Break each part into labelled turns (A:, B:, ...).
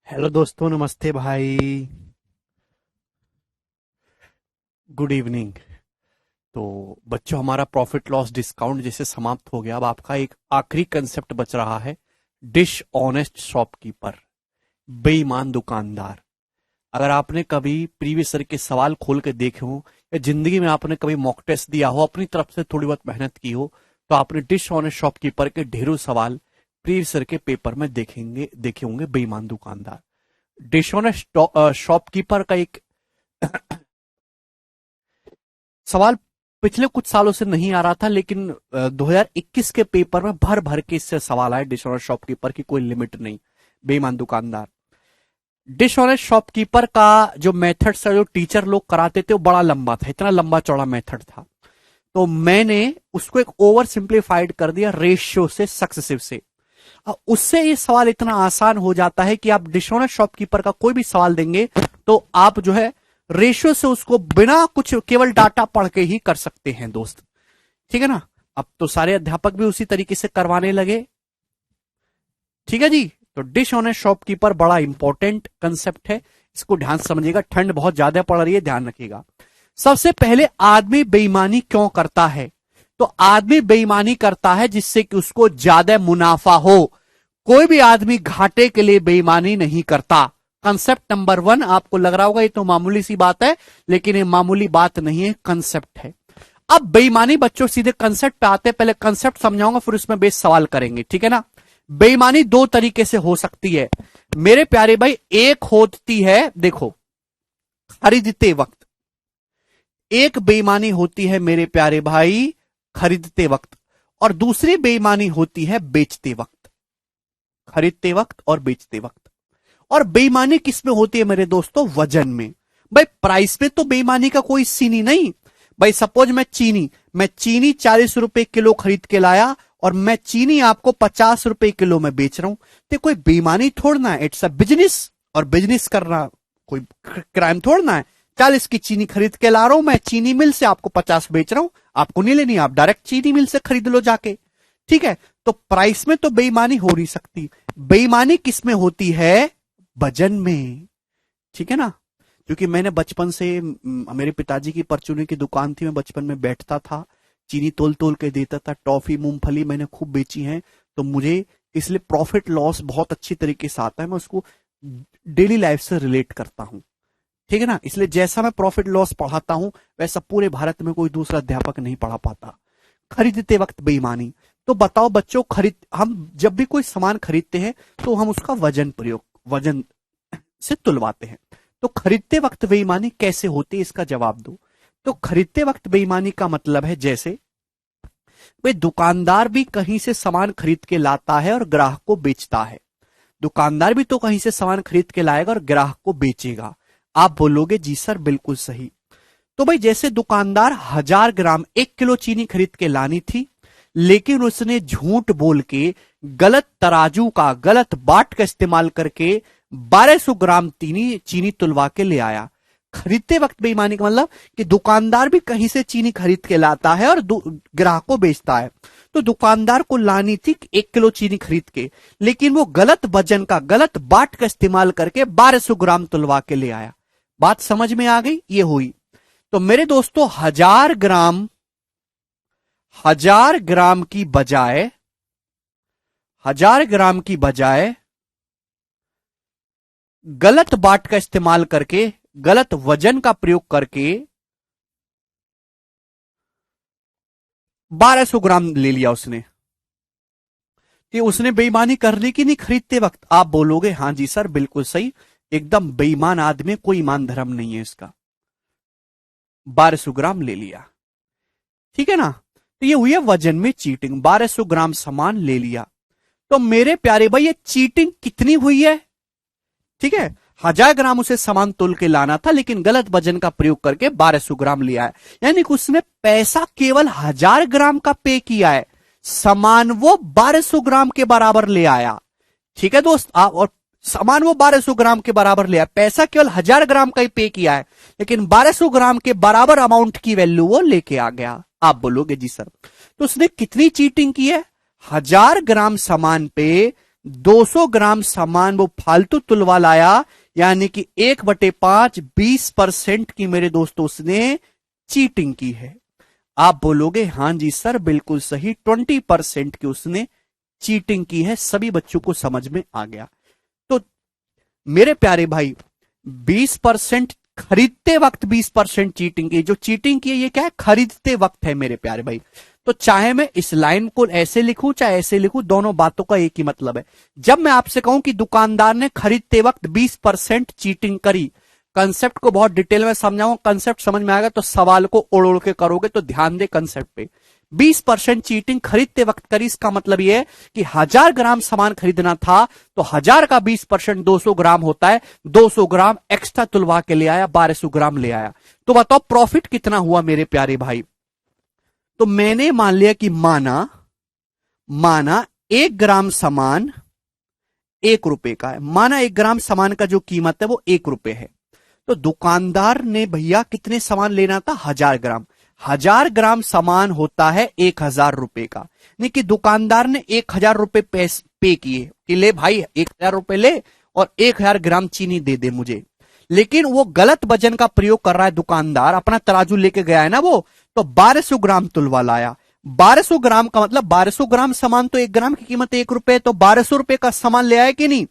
A: Hello दोस्तों, नमस्ते भाई। Good evening. तो बच्चों, हमारा प्रॉफिट लॉस डिस्काउंट जैसे समाप्त हो गया। अब आपका एक आखिरी कंसेप्ट बच रहा है, डिश ऑनेस्ट शॉपकीपर, बेईमान दुकानदार। अगर आपने कभी प्रीवियस ईयर के सवाल खोल के देखे हो या जिंदगी में आपने कभी मॉक टेस्ट दिया हो, अपनी तरफ से थोड़ी बहुत मेहनत की हो, तो आपने डिश ऑनेस्ट शॉपकीपर के ढेरों सवाल प्रीवियस ईयर के पेपर में देखे होंगे। बेईमान दुकानदार, डिश ऑनेस्ट शॉपकीपर का एक सवाल पिछले कुछ सालों से नहीं आ रहा था, लेकिन 2021 के पेपर में भर भर के इससे सवाल आए। डिशऑनेस्ट शॉपकीपर की कोई लिमिट नहीं, बेईमान दुकानदार। डिशऑनेस्ट शॉपकीपर का जो मेथड था, जो टीचर लोग कराते थे, वो बड़ा लंबा था, इतना लंबा चौड़ा मेथड था। तो मैंने उसको एक ओवर सिंप्लीफाइड कर दिया, रेशियो से, सक्सेसिव से। अब उससे ये सवाल इतना आसान हो जाता है कि आप डिशऑनेस्ट शॉपकीपर का कोई भी सवाल देंगे तो आप जो है रेशियो से उसको बिना कुछ, केवल डाटा पढ़ के ही कर सकते हैं दोस्त। ठीक है ना। अब तो सारे अध्यापक भी उसी तरीके से करवाने लगे। ठीक है जी। तो डिश ऑनेस्ट शॉपकीपर बड़ा इंपॉर्टेंट कंसेप्ट है, इसको ध्यान से समझिएगा। ठंड बहुत ज्यादा पड़ रही है, ध्यान रखिएगा। सबसे पहले, आदमी बेईमानी क्यों करता है? तो आदमी बेईमानी करता है जिससे कि उसको ज्यादा मुनाफा हो। कोई भी आदमी घाटे के लिए बेईमानी नहीं करता। Concept number 1। आपको लग रहा होगा ये तो मामूली सी बात है, लेकिन ये मामूली बात नहीं है, कंसेप्ट है। अब बेईमानी, बच्चों सीधे कंसेप्ट पे आते हैं। पहले कंसेप्ट समझाऊंगा, फिर उसमें बेस सवाल करेंगे, ठीक है ना। बेईमानी दो तरीके से हो सकती है मेरे प्यारे भाई। एक होती है, देखो, खरीदते वक्त। एक बेईमानी होती है मेरे प्यारे भाई, खरीदते वक्त। और दूसरी बेईमानी होती है बेचते वक्त। खरीदते वक्त और बेचते वक्त। और बेईमानी किसमें होती है मेरे दोस्तों? वजन में। भाई प्राइस में तो बेईमानी का कोई सीन ही नहीं। भाई सपोज मैं चीनी 40 रुपए किलो खरीद के लाया और मैं चीनी आपको 50 रुपए किलो में बेच रहा हूं, तो कोई बेईमानी थोड़ना है, इट्स अ बिजनेस। और बिजनेस करना कोई क्राइम थोड़ना है। 40 की चीनी खरीद के ला रहा हूं मैं, चीनी मिल से आपको 50 बेच रहा हूं, आपको नहीं लेनी, आप डायरेक्ट चीनी मिल से खरीद लो जाके। ठीक है। तो प्राइस में तो बेईमानी हो नहीं सकती। बेईमानी किसमें होती है? वजन में। ठीक है ना। क्योंकि मैंने बचपन से, मेरे पिताजी की परचूनी की दुकान थी, मैं बचपन में बैठता था, चीनी तोल तोल के देता था, टॉफी मूंगफली मैंने खूब बेची है। तो मुझे इसलिए प्रॉफिट लॉस बहुत अच्छी तरीके से आता है, मैं उसको डेली लाइफ से रिलेट करता हूं। ठीक है ना। इसलिए जैसा मैं प्रॉफिट लॉस पढ़ाता हूं, वैसा पूरे भारत में कोई दूसरा अध्यापक नहीं पढ़ा पाता। खरीदते वक्त बेईमानी। तो बताओ बच्चों, हम जब भी कोई सामान खरीदते हैं तो हम उसका वजन से तुलवाते हैं। तो खरीदते वक्त बेईमानी कैसे होती है, इसका जवाब दो। तो खरीदते वक्त बेईमानी का मतलब है, जैसे भाई दुकानदार भी कहीं से सामान खरीद के लाता है और ग्राहक को बेचता है। दुकानदार भी तो कहीं से सामान खरीद के लाएगा और ग्राहक को बेचेगा। आप बोलोगे जी सर बिल्कुल सही। तो भाई जैसे दुकानदार 1000 ग्राम 1 किलो चीनी खरीद के लानी थी, लेकिन उसने झूठ बोल के, गलत तराजू का, गलत बाट का इस्तेमाल करके 1200 ग्राम चीनी तुलवा के ले आया। खरीदते वक्त बेईमानी का मतलब कि दुकानदार भी कहीं से चीनी खरीद के लाता है और ग्राहक को बेचता है। तो दुकानदार को लानी थी 1 किलो चीनी खरीद के, लेकिन वो गलत वजन का, गलत बाट का इस्तेमाल करके 1200 ग्राम तुलवा के ले आया। बात समझ में आ गई? ये हुई। तो मेरे दोस्तों, 1000 ग्राम की बजाय, 1000 ग्राम की बजाय गलत बाट का इस्तेमाल करके, गलत वजन का प्रयोग करके 1200 ग्राम ले लिया उसने। कि उसने बेईमानी कर ली कि नहीं खरीदते वक्त? आप बोलोगे हां जी सर बिल्कुल सही, एकदम बेईमान आदमी, कोई ईमान धर्म नहीं है इसका। 1200 ग्राम ले लिया। ठीक है ना। तो ये हुई है वजन में चीटिंग। 1200 ग्राम सामान ले लिया। तो मेरे प्यारे भाई, ये चीटिंग कितनी हुई है? ठीक है। 1000 ग्राम उसे सामान तोल के लाना था, लेकिन गलत वजन का प्रयोग करके 1200 ग्राम लिया है। यानी कि उसने पैसा केवल 1000 ग्राम का पे किया है, सामान वो 1200 ग्राम के बराबर ले आया। ठीक है दोस्त। आप, और सामान वो 1200 ग्राम के बराबर ले आया, पैसा केवल 1000 ग्राम का ही पे किया है, लेकिन 1200 ग्राम के बराबर अमाउंट की वैल्यू वो लेके आ गया। आप बोलोगे जी सर, तो उसने कितनी चीटिंग की है? 1000 ग्राम सामान पे 200 ग्राम सामान वो फालतू तुलवा लाया, यानी कि 1/5 20% की मेरे दोस्तों उसने चीटिंग की है। आप बोलोगे हां जी सर बिल्कुल सही, 20% की उसने चीटिंग की है। सभी बच्चों को समझ में आ गया। तो मेरे प्यारे भाई 20% खरीदते वक्त 20% चीटिंग की, जो चीटिंग की है ये क्या है, खरीदते वक्त है मेरे प्यारे भाई। तो चाहे मैं इस लाइन को ऐसे लिखूं चाहे ऐसे लिखूं, दोनों बातों का एक ही मतलब है। जब मैं आपसे कहूं कि दुकानदार ने खरीदते वक्त 20% चीटिंग करी, कंसेप्ट को बहुत डिटेल में समझाऊं, कंसेप्ट समझ में आएगा तो सवाल को ओढ़ ओढ़ के करोगे, तो ध्यान दे कंसेप्ट पे। 20% चीटिंग खरीदते वक्त करी, इसका मतलब यह है कि 1000 ग्राम सामान खरीदना था तो 1000 का 20% 200 ग्राम होता है, 200 ग्राम एक्स्ट्रा तुलवा के ले आया, 1200 ग्राम ले आया। तो बताओ प्रॉफिट कितना हुआ मेरे प्यारे भाई। तो मैंने मान लिया कि माना माना 1 ग्राम सामान 1 रुपए का है, माना 1 ग्राम सामान का जो कीमत है वो 1 रुपए है। तो दुकानदार ने भैया कितने सामान लेना था, 1000 ग्राम। 1000 ग्राम सामान होता है 1000 रुपए का, नहीं कि दुकानदार ने 1000 रुपए पे किए कि ले भाई 1000 रुपए ले और 1000 ग्राम चीनी दे दे मुझे। लेकिन वो गलत वजन का प्रयोग कर रहा है दुकानदार, अपना तराजू लेके गया है ना वो, तो 1200 ग्राम तुलवा लाया। 1200 ग्राम का मतलब 1200 ग्राम सामान, तो 1 ग्राम की कीमत 1 रुपए, तो 1200 रुपए का सामान ले आया कि नहीं।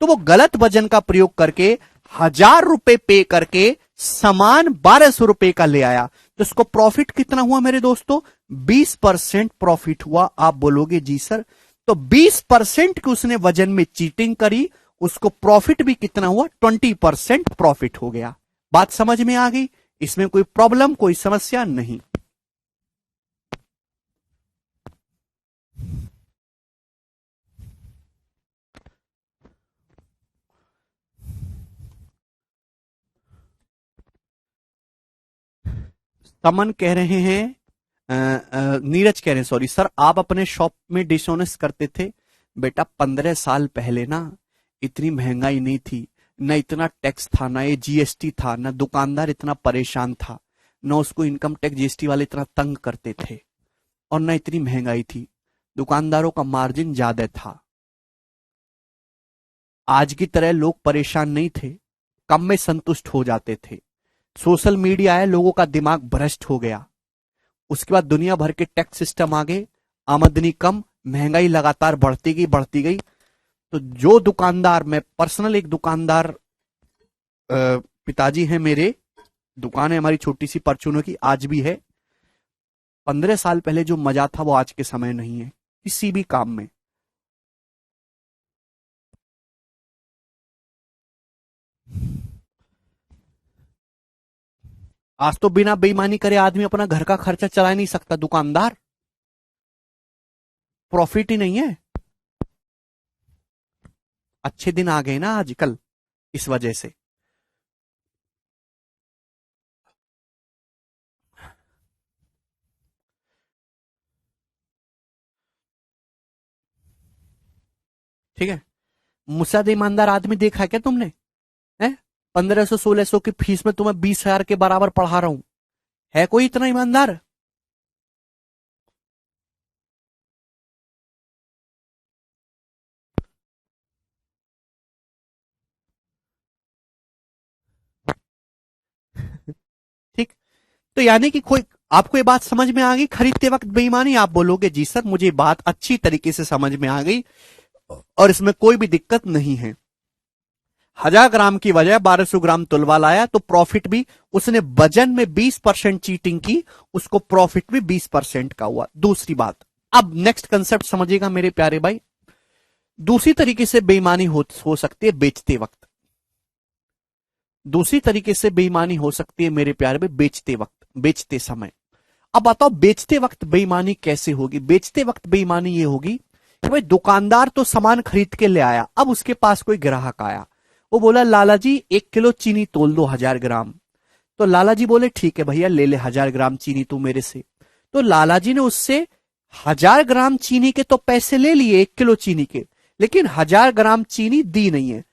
A: तो वो गलत वजन का प्रयोग करके 1000 रुपए पे करके सामान 1200 रुपए का ले आया। तो इसको प्रॉफिट कितना हुआ मेरे दोस्तों, 20% प्रॉफिट हुआ। आप बोलोगे जी सर, तो 20% की उसने वजन में चीटिंग करी, उसको प्रॉफिट भी कितना हुआ, 20% प्रॉफिट हो गया। बात समझ में आ गई, इसमें कोई प्रॉब्लम कोई समस्या नहीं। तमन कह रहे हैं, नीरज कह रहे हैं, सॉरी सर, आप अपने शॉप में डिसऑनेस्ट करते थे। बेटा 15 साल पहले ना इतनी महंगाई नहीं थी, न इतना टैक्स था, ना ये जीएसटी था, ना दुकानदार इतना परेशान था, न उसको इनकम टैक्स जीएसटी वाले इतना तंग करते थे, और न इतनी महंगाई थी। दुकानदारों का मार्जिन ज्यादा था। आज की तरह लोग परेशान नहीं थे, कम में संतुष्ट हो जाते थे। सोशल मीडिया है, लोगों का दिमाग भ्रष्ट हो गया। उसके बाद दुनिया भर के टैक्स सिस्टम आ गए, आमदनी कम, महंगाई लगातार बढ़ती गई बढ़ती गई। तो जो दुकानदार, मैं पर्सनल एक दुकानदार, पिताजी हैं मेरे, दुकान है हमारी छोटी सी परचूनों की, आज भी है। 15 साल पहले जो मजा था वो आज के समय नहीं है किसी भी काम में। आज तो बिना बेईमानी करे आदमी अपना घर का खर्चा चला नहीं सकता दुकानदार, प्रॉफिट ही नहीं है। अच्छे दिन आ गए ना आजकल इस वजह से। ठीक है, मुझसे ईमानदार आदमी देखा है क्या तुमने, है? 1500 1600 की फीस में तुम्हें 20,000 के बराबर पढ़ा रहा हूं, है कोई इतना ईमानदार? ठीक। तो यानी कि कोई, आपको ये बात समझ में आ गई, खरीदते वक्त बेईमानी? आप बोलोगे जी सर मुझे बात अच्छी तरीके से समझ में आ गई और इसमें कोई भी दिक्कत नहीं है। 1000 ग्राम की बजाय 1200 ग्राम तुलवा लाया तो प्रॉफिट भी, उसने वजन में 20% चीटिंग की, उसको प्रॉफिट भी 20% का हुआ। दूसरी बात, अब नेक्स्ट कंसेप्ट समझिएगा मेरे प्यारे भाई। दूसरी तरीके से बेईमानी हो सकती है बेचते वक्त। दूसरी तरीके से बेईमानी हो सकती है मेरे प्यारे भाई बेचते वक्त, बेचते समय। अब बताओ बेचते वक्त बेईमानी कैसे होगी। बेचते वक्त बेईमानी ये होगी कि भाई दुकानदार तो सामान खरीद के ले आया, अब उसके पास कोई ग्राहक आया, वो बोला लाला जी 1 किलो चीनी तोल दो 1000 ग्राम। तो लाला जी बोले ठीक है भैया ले ले 1000 ग्राम चीनी तू मेरे से। तो लाला जी ने उससे 1000 ग्राम चीनी के तो पैसे ले लिए, 1 किलो चीनी के, लेकिन 1000 ग्राम चीनी दी नहीं है,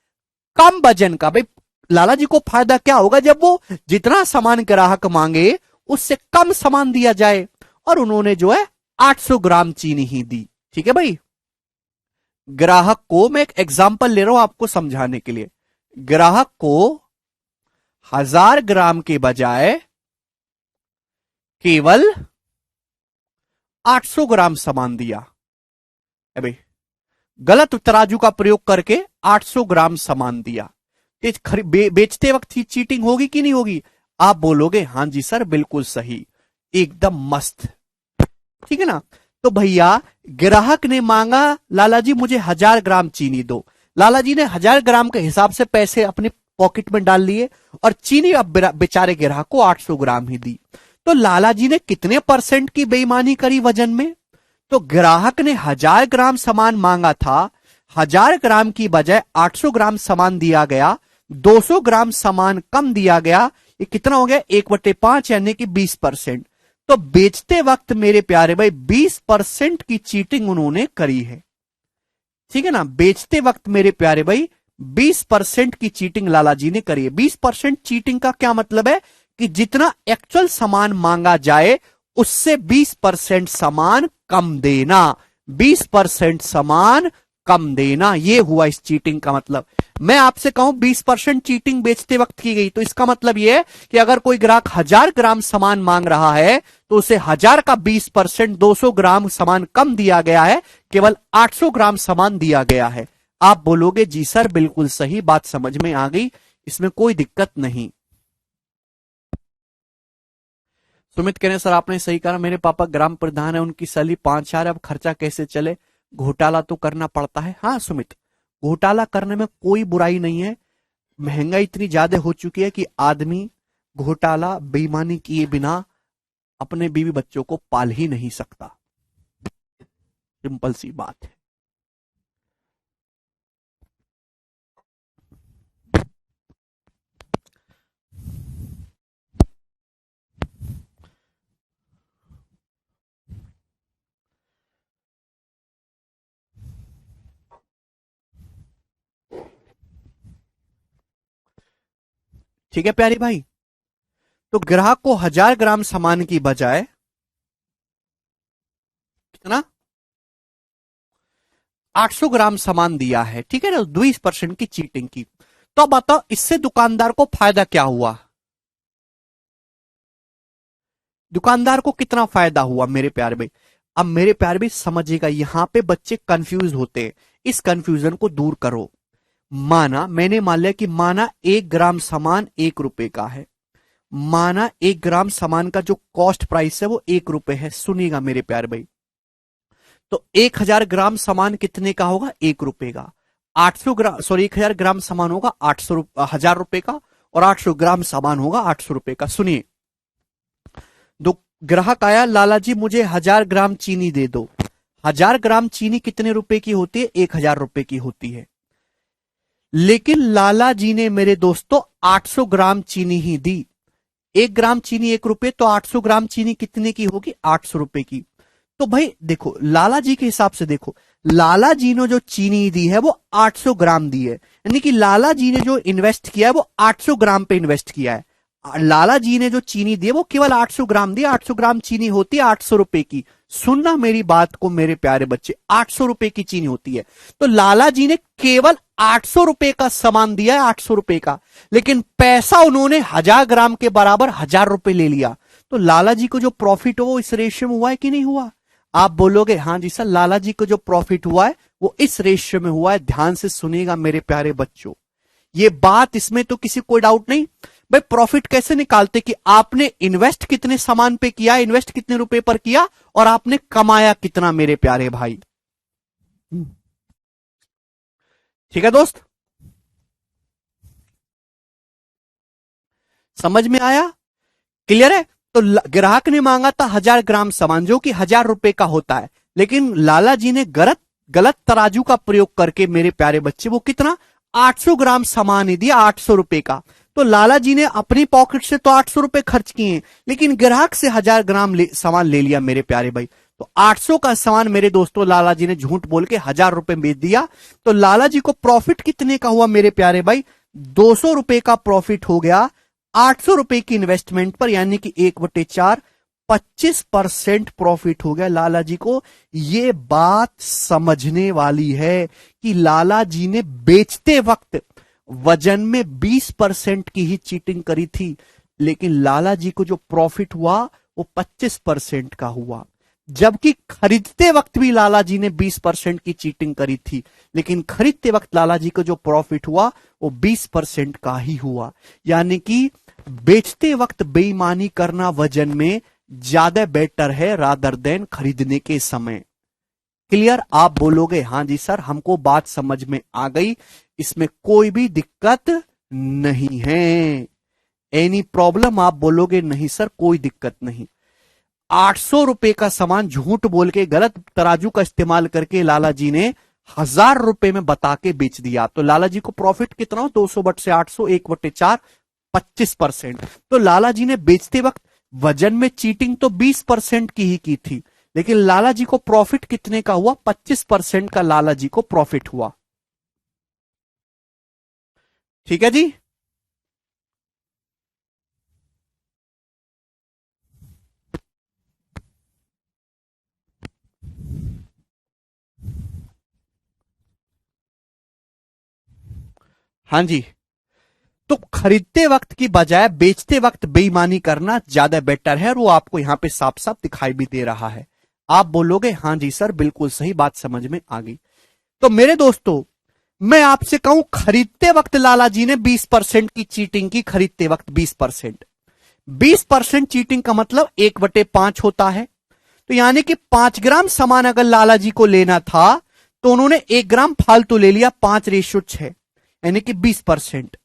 A: कम वजन का। भाई लाला जी को फायदा क्या होगा जब वो जितना सामान ग्राहक मांगे उससे कम सामान दिया जाए, और उन्होंने जो है 800 ग्राम चीनी ही दी। ठीक है भाई, ग्राहक को, मैं एक एग्जांपल ले रहा हूं आपको समझाने के लिए, ग्राहक को 1000 ग्राम के बजाय केवल 800 ग्राम सामान दिया। अबे गलत तराजू का प्रयोग करके 800 ग्राम सामान दिया, बेचते वक्त ही चीटिंग होगी कि नहीं होगी? आप बोलोगे हां जी सर बिल्कुल सही, एकदम मस्त, ठीक है ना। तो भैया ग्राहक ने मांगा लाला जी मुझे 1000 ग्राम चीनी दो, लाला जी ने 1000 ग्राम के हिसाब से पैसे अपने पॉकेट में डाल लिए और चीनी अब बेचारे ग्राहक को 800 ग्राम ही दी। तो लाला जी ने कितने % की बेईमानी करी वजन में? तो ग्राहक ने 1000 ग्राम सामान मांगा था, 1000 ग्राम की बजाय 800 ग्राम सामान दिया गया, 200 ग्राम सामान कम दिया गया, ये कितना हो गया 1/5 यानी कि 20%। तो बेचते वक्त मेरे प्यारे भाई 20% की चीटिंग उन्होंने करी है, ठीक है ना। बेचते वक्त मेरे प्यारे भाई 20% की चीटिंग लाला जी ने करी है। 20% चीटिंग का क्या मतलब है कि जितना एक्चुअल सामान मांगा जाए उससे 20% सामान कम देना, 20% सामान कम देना, ये हुआ इस चीटिंग का मतलब। मैं आपसे कहूं 20% चीटिंग बेचते वक्त की गई, तो इसका मतलब यह है कि अगर कोई ग्राहक 1000 ग्राम सामान मांग रहा है तो उसे 1000 का 20% 200 ग्राम सामान कम दिया गया है, केवल 800 ग्राम सामान दिया गया है। आप बोलोगे जी सर बिल्कुल सही, बात समझ में आ गई, इसमें कोई दिक्कत नहीं। सुमित कह रहे सर आपने सही कहा, मेरे पापा ग्राम प्रधान है, उनकी सैलरी 5,000 है, अब खर्चा कैसे चले? घोटाला तो करना पड़ता है। हाँ सुमित, घोटाला करने में कोई बुराई नहीं है, महंगाई इतनी ज्यादा हो चुकी है कि आदमी घोटाला बेईमानी किए बिना अपने बीवी बच्चों को पाल ही नहीं सकता, सिंपल सी बात है। ठीक है प्यारे भाई, तो ग्राहक को 1000 ग्राम सामान की बजाय कितना 800 ग्राम सामान दिया है, ठीक है ना, 20% की चीटिंग की। तो बताओ इससे दुकानदार को फायदा क्या हुआ? दुकानदार को कितना फायदा हुआ मेरे प्यारे भाई? अब मेरे प्यारे भाई समझिएगा, यहां पे बच्चे कंफ्यूज होते हैं, इस कंफ्यूजन को दूर करो। माना मैंने मान लिया कि माना 1 ग्राम सामान 1 रुपए का है, माना 1 ग्राम सामान का जो कॉस्ट प्राइस है वो 1 रुपए है। सुनिएगा मेरे प्यारे भाई, तो 1000 ग्राम सामान कितने का होगा? 1 रुपए का। 800 ग्राम, सॉरी 1000 ग्राम सामान होगा 1000 रुपए का, और 800 ग्राम सामान होगा 800 रुपए का। सुनिए, दो ग्राहक आया, लाला जी मुझे 1000 ग्राम चीनी दे दो। 1000 ग्राम चीनी कितने रुपए की होती है? 1000 रुपए की होती है। लेकिन लाला जी ने मेरे दोस्तों 800 ग्राम चीनी ही दी। 1 ग्राम चीनी 1 रुपए, तो 800 ग्राम चीनी कितने की होगी? 800 रुपए की। तो भाई देखो लाला जी के हिसाब से देखो, लाला जी ने जो चीनी दी है वो 800 ग्राम दी है, यानी कि लाला जी ने जो इन्वेस्ट किया है वो 800 ग्राम पे इन्वेस्ट किया है। लाला जी ने जो चीनी दी है वो केवल 800 ग्राम दी। 800 ग्राम चीनी होती है 800 रुपए की। सुनना मेरी बात को मेरे प्यारे बच्चे, 800 रुपए की चीनी होती है। तो लाला जी ने केवल 800 रुपए का सामान दिया है, 800 रुपए का, लेकिन पैसा उन्होंने 1000 ग्राम के बराबर 1000 रुपए ले लिया। तो लाला जी को जो प्रॉफिट हो वो इस रेशियो में हुआ है कि नहीं हुआ? आप बोलोगे हाँ जी सर, लाला जी को जो प्रॉफिट हुआ है वो इस रेशियो में हुआ है। ध्यान से सुनिएगा मेरे प्यारे बच्चों, ये बात, इसमें तो किसी कोई डाउट नहीं। भाई प्रॉफिट कैसे निकालते कि आपने इन्वेस्ट कितने सामान पे किया, इन्वेस्ट कितने रुपए पर किया, और आपने कमाया कितना मेरे प्यारे भाई। ठीक है दोस्त, समझ में आया? क्लियर है? तो ग्राहक ने मांगा था 1000 ग्राम सामान जो कि 1000 रुपए का होता है, लेकिन लाला जी ने गलत तराजू का प्रयोग करके मेरे प्यारे बच्चे वो कितना 800 ग्राम सामान ही दिया, 800 रुपए का। तो लाला जी ने अपनी पॉकेट से तो 800 रुपए खर्च किए, लेकिन ग्राहक से 1000 ग्राम सामान ले लिया मेरे प्यारे भाई। तो 800 का सामान मेरे दोस्तों लाला जी ने झूठ बोल के 1000 रुपए बेच दिया। तो लाला जी को प्रॉफिट कितने का हुआ मेरे प्यारे भाई? 200 रुपए का प्रॉफिट हो गया 800 रुपए की इन्वेस्टमेंट पर, यानी कि 1/4 25% प्रॉफिट हो गया लाला जी को। ये बात समझने वाली है कि लाला जी ने बेचते वक्त वजन में 20% की ही चीटिंग करी थी, लेकिन लाला जी को जो प्रॉफिट हुआ वो 25% का हुआ। जबकि खरीदते वक्त भी लाला जी ने 20% की चीटिंग करी थी, लेकिन खरीदते वक्त लाला जी को जो प्रॉफिट हुआ वो 20% का ही हुआ। यानी कि बेचते वक्त बेईमानी करना वजन में ज्यादा बेटर है रादर देन खरीदने के समय। क्लियर? आप बोलोगे हां जी सर, हमको बात समझ में आ गई, इसमें कोई भी दिक्कत नहीं है। Any problem? आप बोलोगे नहीं सर कोई दिक्कत नहीं। 800 रुपए का सामान झूठ बोल के गलत तराजू का इस्तेमाल करके लाला जी ने 1000 रुपए में बता के बेच दिया। तो लाला जी को प्रॉफिट कितना हो? 200 बट से 800, 1/4, 25%। तो लाला जी ने बेचते वक्त वजन में चीटिंग तो 20% की ही की थी, लेकिन लाला जी को प्रॉफिट कितने का हुआ? 25% का लाला जी को प्रॉफिट हुआ। ठीक है जी। हाँ जी। तो खरीदते वक्त की बजाय बेचते वक्त बेईमानी करना ज्यादा बेटर है, और वो आपको यहां पे साफ साफ दिखाई भी दे रहा है। आप बोलोगे हां जी सर बिल्कुल सही, बात समझ में आ गई। तो मेरे दोस्तों, मैं आपसे कहूं खरीदते वक्त लाला जी ने 20% की चीटिंग की। खरीदते वक्त 20%, 20% चीटिंग का मतलब 1/5 होता है। तो यानी कि 5 ग्राम सामान अगर लाला जी को लेना था तो उन्होंने 1 ग्राम फालतू ले लिया, 5:6, यानी कि 20%।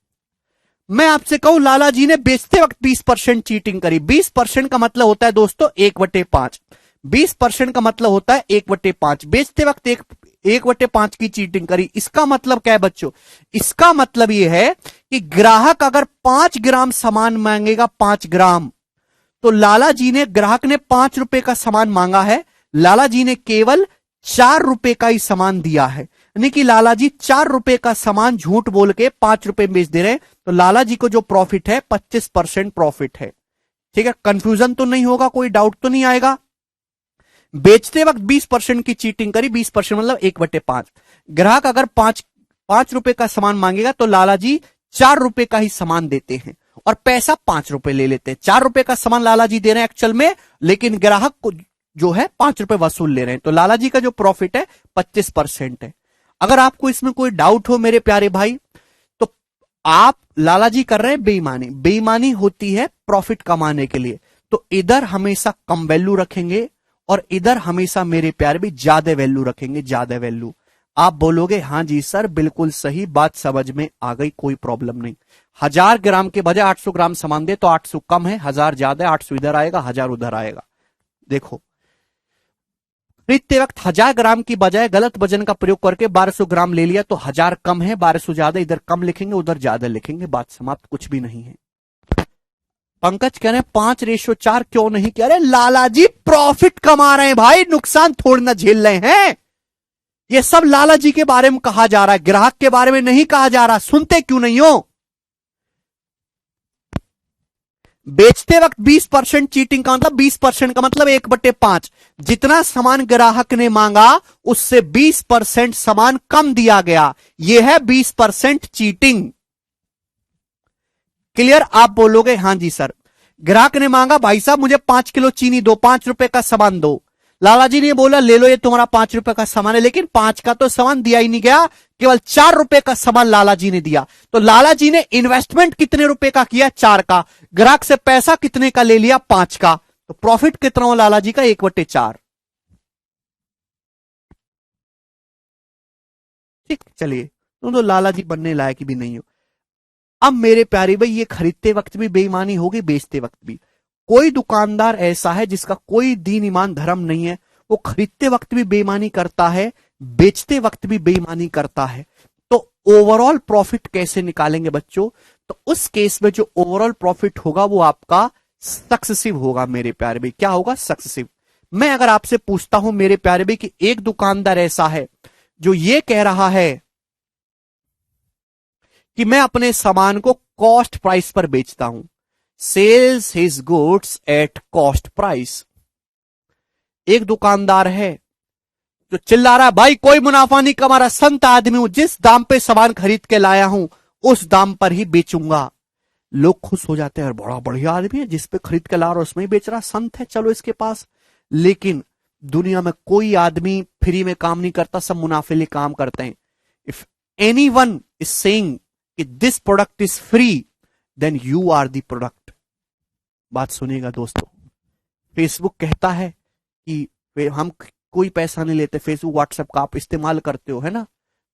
A: मैं आपसे कहूं लाला जी ने बेचते वक्त 20% चीटिंग करी। 20% का मतलब होता है दोस्तों 1/5। 20% का मतलब होता है 1/5। बेचते वक्त 1/5 की चीटिंग करी। इसका मतलब क्या है बच्चों? इसका मतलब यह है कि ग्राहक अगर 5 ग्राम सामान मांगेगा, 5 ग्राम, तो लाला जी ने, ग्राहक ने 5 रुपए का सामान मांगा है, लाला जी ने केवल 4 रुपए का ही सामान दिया है। यानी कि लाला जी 4 रुपए का सामान झूठ बोल के 5 रुपए में बेच दे रहे हैं। तो लाला जी को जो प्रॉफिट है 25% प्रॉफिट है। ठीक है, कंफ्यूजन तो नहीं होगा, कोई डाउट तो नहीं आएगा। बेचते वक्त 20% की चीटिंग करी, 20% मतलब 1/5। ग्राहक अगर 5 रुपए का सामान मांगेगा तो लाला जी 4 रुपए का ही सामान देते हैं और पैसा 5 रुपए ले लेते हैं। 4 रुपए का सामान लाला जी दे रहे हैं एक्चुअल में, लेकिन ग्राहक को जो है 5 रुपए वसूल ले रहे हैं। तो लाला जी का जो प्रॉफिट है 25% है। अगर आपको इसमें कोई डाउट हो मेरे प्यारे भाई, तो आप, लाला जी कर रहे हैं बेईमानी। बेईमानी होती है प्रॉफिट कमाने के लिए, तो इधर हमेशा कम वैल्यू रखेंगे और इधर हमेशा मेरे प्यारे भी ज्यादा वैल्यू रखेंगे, ज्यादा वैल्यू। आप बोलोगे हां जी सर बिल्कुल सही, बात समझ में आ गई, कोई प्रॉब्लम नहीं। 1000 ग्राम के बजाय 800 ग्राम सामान दे तो 800 कम है, 1000 ज्यादा है, 800 इधर आएगा, 1000 उधर आएगा। देखो, खरीदते वक्त 1000 ग्राम की बजाय गलत वजन का प्रयोग करके 1200 ग्राम ले लिया तो 1000 कम है, 1200 ज्यादा, इधर कम लिखेंगे उधर ज्यादा लिखेंगे, बात समाप्त, कुछ भी नहीं है। पंकज कह रहे हैं 5:4 क्यों नहीं? कह रहे लाला जी प्रॉफिट कमा रहे हैं भाई, नुकसान थोड़ी ना झेल रहे हैं। ये सब लाला जी के बारे में कहा जा रहा है, ग्राहक के बारे में नहीं कहा जा रहा। सुनते क्यों नहीं हो? बेचते वक्त 20% चीटिंग का मतलब 20% का मतलब 1/5। जितना सामान ग्राहक ने मांगा उससे 20% सामान कम दिया गया, यह है 20% चीटिंग। क्लियर? आप बोलोगे हां जी सर। ग्राहक ने मांगा भाई साहब मुझे 5 किलो चीनी दो, 5 रुपए का सामान दो। लाला जी ने बोला ले लो ये तुम्हारा 5 रुपए का सामान है, लेकिन 5 का तो सामान दिया ही नहीं गया, केवल 4 रुपए का सामान लाला जी ने दिया। तो लाला जी ने इन्वेस्टमेंट कितने रुपए का किया? 4 का। ग्राहक से पैसा कितने का ले लिया? 5 का। तो प्रॉफिट कितना हो लाला जी का? 1/4। ठीक, चलिए, तुम तो लाला जी बनने लायक भी नहीं हो। अब मेरे प्यारे भाई, ये खरीदते वक्त भी बेईमानी होगी, बेचते वक्त भी। कोई दुकानदार ऐसा है जिसका कोई दीन ईमान धर्म नहीं है, वो खरीदते वक्त भी बेईमानी करता है, बेचते वक्त भी बेईमानी करता है। तो ओवरऑल प्रॉफिट कैसे निकालेंगे बच्चों? तो उस केस में जो ओवरऑल प्रॉफिट होगा वो आपका सक्सेसिव होगा मेरे प्यारे भाई। क्या होगा? सक्सेसिव। मैं अगर आपसे पूछता हूं मेरे प्यारे भाई कि एक दुकानदार ऐसा है जो ये कह रहा है कि मैं अपने सामान को कॉस्ट प्राइस पर बेचता हूं, sales his goods at cost price. एक दुकानदार है जो चिल्ला रहा है, भाई कोई मुनाफा नहीं कमा रहा, संत आदमी हूं, जिस दाम पे सामान खरीद के लाया हूं उस दाम पर ही बेचूंगा। लोग खुश हो जाते हैं, बड़ा बढ़िया आदमी है, जिस पे खरीद के ला रहा उसमें ही बेच रहा, संत है, चलो इसके पास। लेकिन दुनिया में कोई आदमी फ्री में काम नहीं करता, सब मुनाफे लिए काम करते हैं। इफ एनीवन इज सेइंग कि this product is free, then you are the product. बात सुनिएगा दोस्तों, फेसबुक कहता है कि हम कोई पैसा नहीं लेते, फेसबुक व्हाट्सएप का आप इस्तेमाल करते हो, है ना।